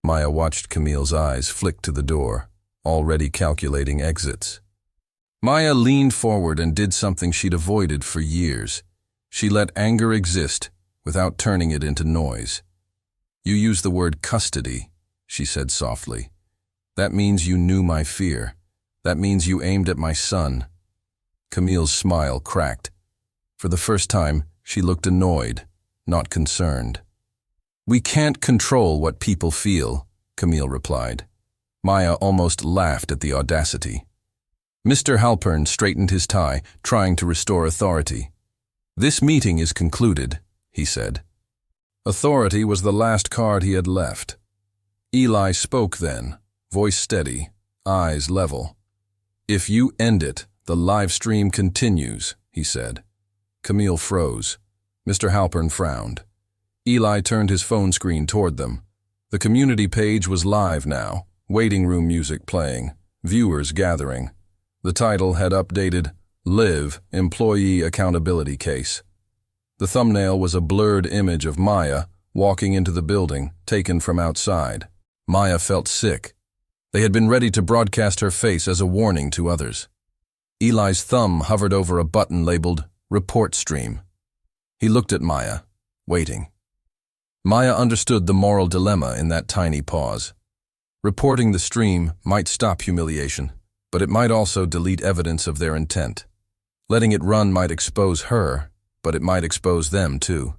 [SPEAKER 1] Maya watched Camille's eyes flick to the door, already calculating exits. Maya leaned forward and did something she'd avoided for years. She let anger exist without turning it into noise. "You use the word custody," she said softly. That means you knew my fear. That means you aimed at my son. Camille's smile cracked. For the first time, she looked annoyed, not concerned. We can't control what people feel, Camille replied. Maya almost laughed at the audacity. Mr. Halpern straightened his tie, trying to restore authority. This meeting is concluded, he said. Authority was the last card he had left. Eli spoke then, voice steady, eyes level. If you end it, the live stream continues, he said. Camille froze. Mr. Halpern frowned. Eli turned his phone screen toward them. The community page was live now, waiting room music playing, viewers gathering. The title had updated, Live, Employee Accountability Case. The thumbnail was a blurred image of Maya walking into the building, taken from outside. Maya felt sick. They had been ready to broadcast her face as a warning to others. Eli's thumb hovered over a button labeled Report Stream. He looked at Maya, waiting. Maya understood the moral dilemma in that tiny pause. Reporting the stream might stop humiliation, but it might also delete evidence of their intent. Letting it run might expose her, but it might expose them too.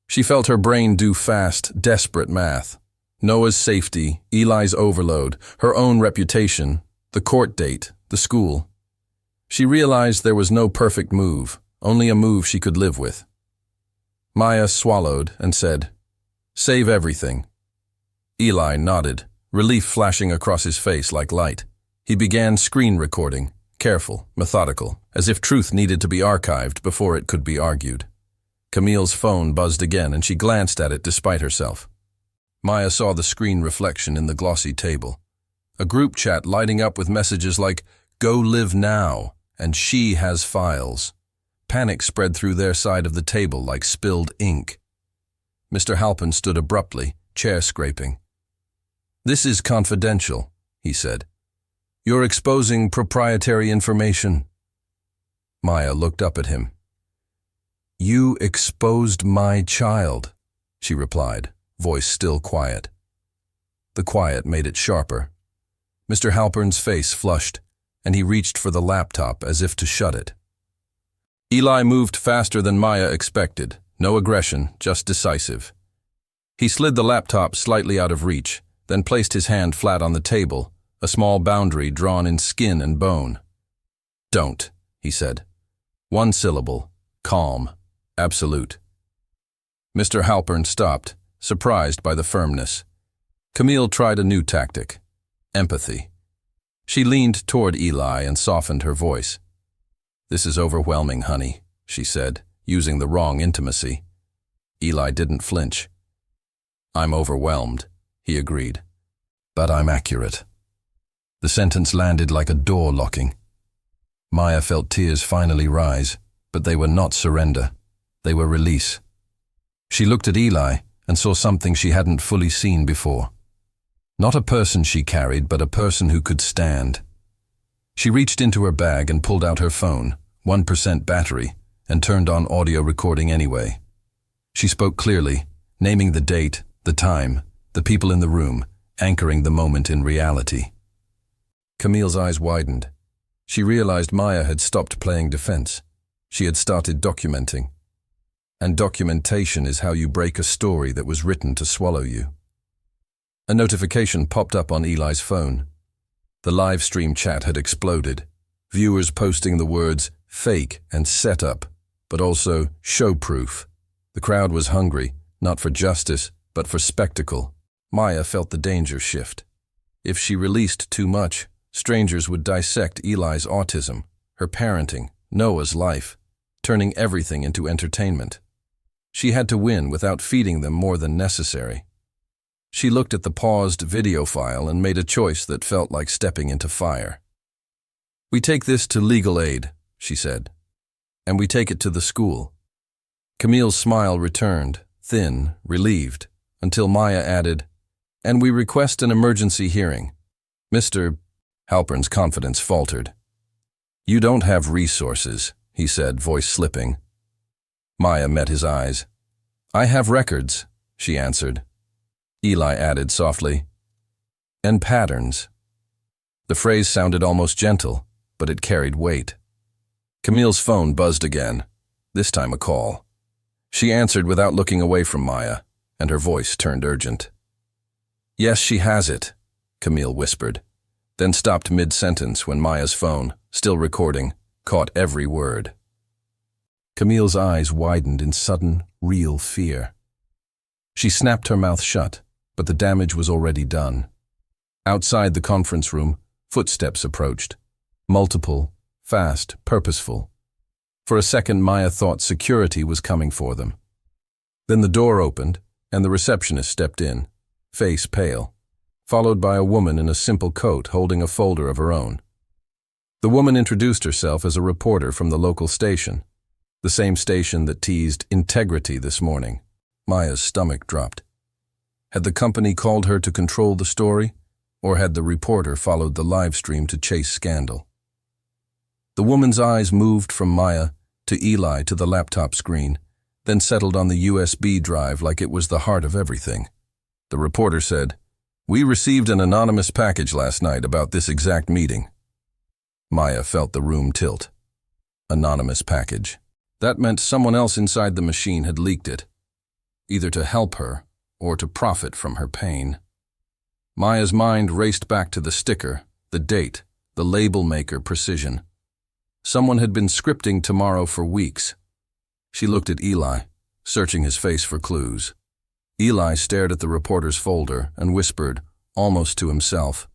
[SPEAKER 1] She felt her brain do fast, desperate math. Noah's safety, Eli's overload, her own reputation, the court date, the school. She realized there was no perfect move, only a move she could live with. Maya swallowed and said, "Save everything." Eli nodded, relief flashing across his face like light. He began screen recording, careful, methodical, as if truth needed to be archived before it could be argued. Camille's phone buzzed again and she glanced at it despite herself. Maya saw the screen reflection in the glossy table. A group chat lighting up with messages like, "Go live now," and "She has files." Panic spread through their side of the table like spilled ink. Mr. Halpern stood abruptly, chair scraping. "This is confidential," he said. "You're exposing proprietary information." Maya looked up at him. "You exposed my child," she replied, voice still quiet. The quiet made it sharper. Mr. Halpern's face flushed, and he reached for the laptop as if to shut it. Eli moved faster than Maya expected, no aggression, just decisive. He slid the laptop slightly out of reach, then placed his hand flat on the table, a small boundary drawn in skin and bone. "Don't," he said. One syllable, calm, absolute. Mr. Halpern stopped, surprised by the firmness. Camille tried a new tactic, empathy. She leaned toward Eli and softened her voice. "This is overwhelming, honey," she said, using the wrong intimacy. Eli didn't flinch. "I'm overwhelmed," he agreed. "But I'm accurate." The sentence landed like a door locking. Maya felt tears finally rise, but they were not surrender. They were release. She looked at Eli and saw something she hadn't fully seen before. Not a person she carried, but a person who could stand. She reached into her bag and pulled out her phone, 1% battery, and turned on audio recording anyway. She spoke clearly, naming the date, the time, the people in the room, anchoring the moment in reality. Camille's eyes widened. She realized Maya had stopped playing defense. She had started documenting. And documentation is how you break a story that was written to swallow you. A notification popped up on Eli's phone. The live stream chat had exploded, viewers posting the words fake and setup, but also show proof. The crowd was hungry, not for justice, but for spectacle. Maya felt the danger shift. If she released too much, strangers would dissect Eli's autism, her parenting, Noah's life, turning everything into entertainment. She had to win without feeding them more than necessary. She looked at the paused video file and made a choice that felt like stepping into fire. "We take this to legal aid," she said, "and we take it to the school." Camille's smile returned, thin, relieved, until Maya added, "And we request an emergency hearing." Mr. Halpern's confidence faltered. "You don't have resources," he said, voice slipping. Maya met his eyes. "I have records," she answered. Eli added softly, and patterns. The phrase sounded almost gentle, but it carried weight. Camille's phone buzzed again, this time a call. She answered without looking away from Maya, and her voice turned urgent. "Yes, she has it," Camille whispered, then stopped mid-sentence when Maya's phone, still recording, caught every word. Camille's eyes widened in sudden, real fear. She snapped her mouth shut, but the damage was already done. Outside the conference room, footsteps approached. Multiple, fast, purposeful. For a second, Maya thought security was coming for them. Then the door opened, and the receptionist stepped in, face pale, followed by a woman in a simple coat holding a folder of her own. The woman introduced herself as a reporter from the local station, the same station that teased integrity this morning. Maya's stomach dropped. Had the company called her to control the story, or had the reporter followed the live stream to chase scandal? The woman's eyes moved from Maya to Eli to the laptop screen, then settled on the USB drive like it was the heart of everything. The reporter said, "We received an anonymous package last night about this exact meeting." Maya felt the room tilt. Anonymous package. That meant someone else inside the machine had leaked it, either to help her or to profit from her pain. Maya's mind raced back to the sticker, the date, the label maker precision. Someone had been scripting tomorrow for weeks. She looked at Eli, searching his face for clues. Eli stared at the reporter's folder and whispered, almost to himself,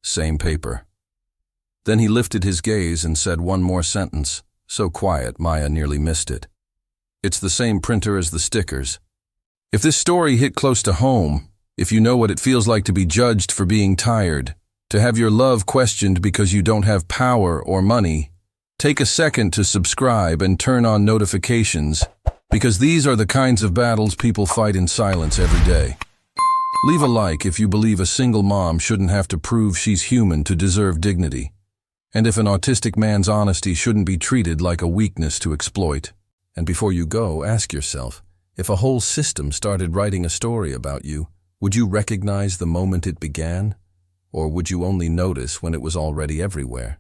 [SPEAKER 1] "Same paper." Then he lifted his gaze and said one more sentence, so quiet Maya nearly missed it. "It's the same printer as the stickers. If this story hit close to home, if you know what it feels like to be judged for being tired, to have your love questioned because you don't have power or money, take a second to subscribe and turn on notifications, because these are the kinds of battles people fight in silence every day. Leave a like if you believe a single mom shouldn't have to prove she's human to deserve dignity, and if an autistic man's honesty shouldn't be treated like a weakness to exploit. And before you go, ask yourself, if a whole system started writing a story about you, would you recognize the moment it began? Or would you only notice when it was already everywhere?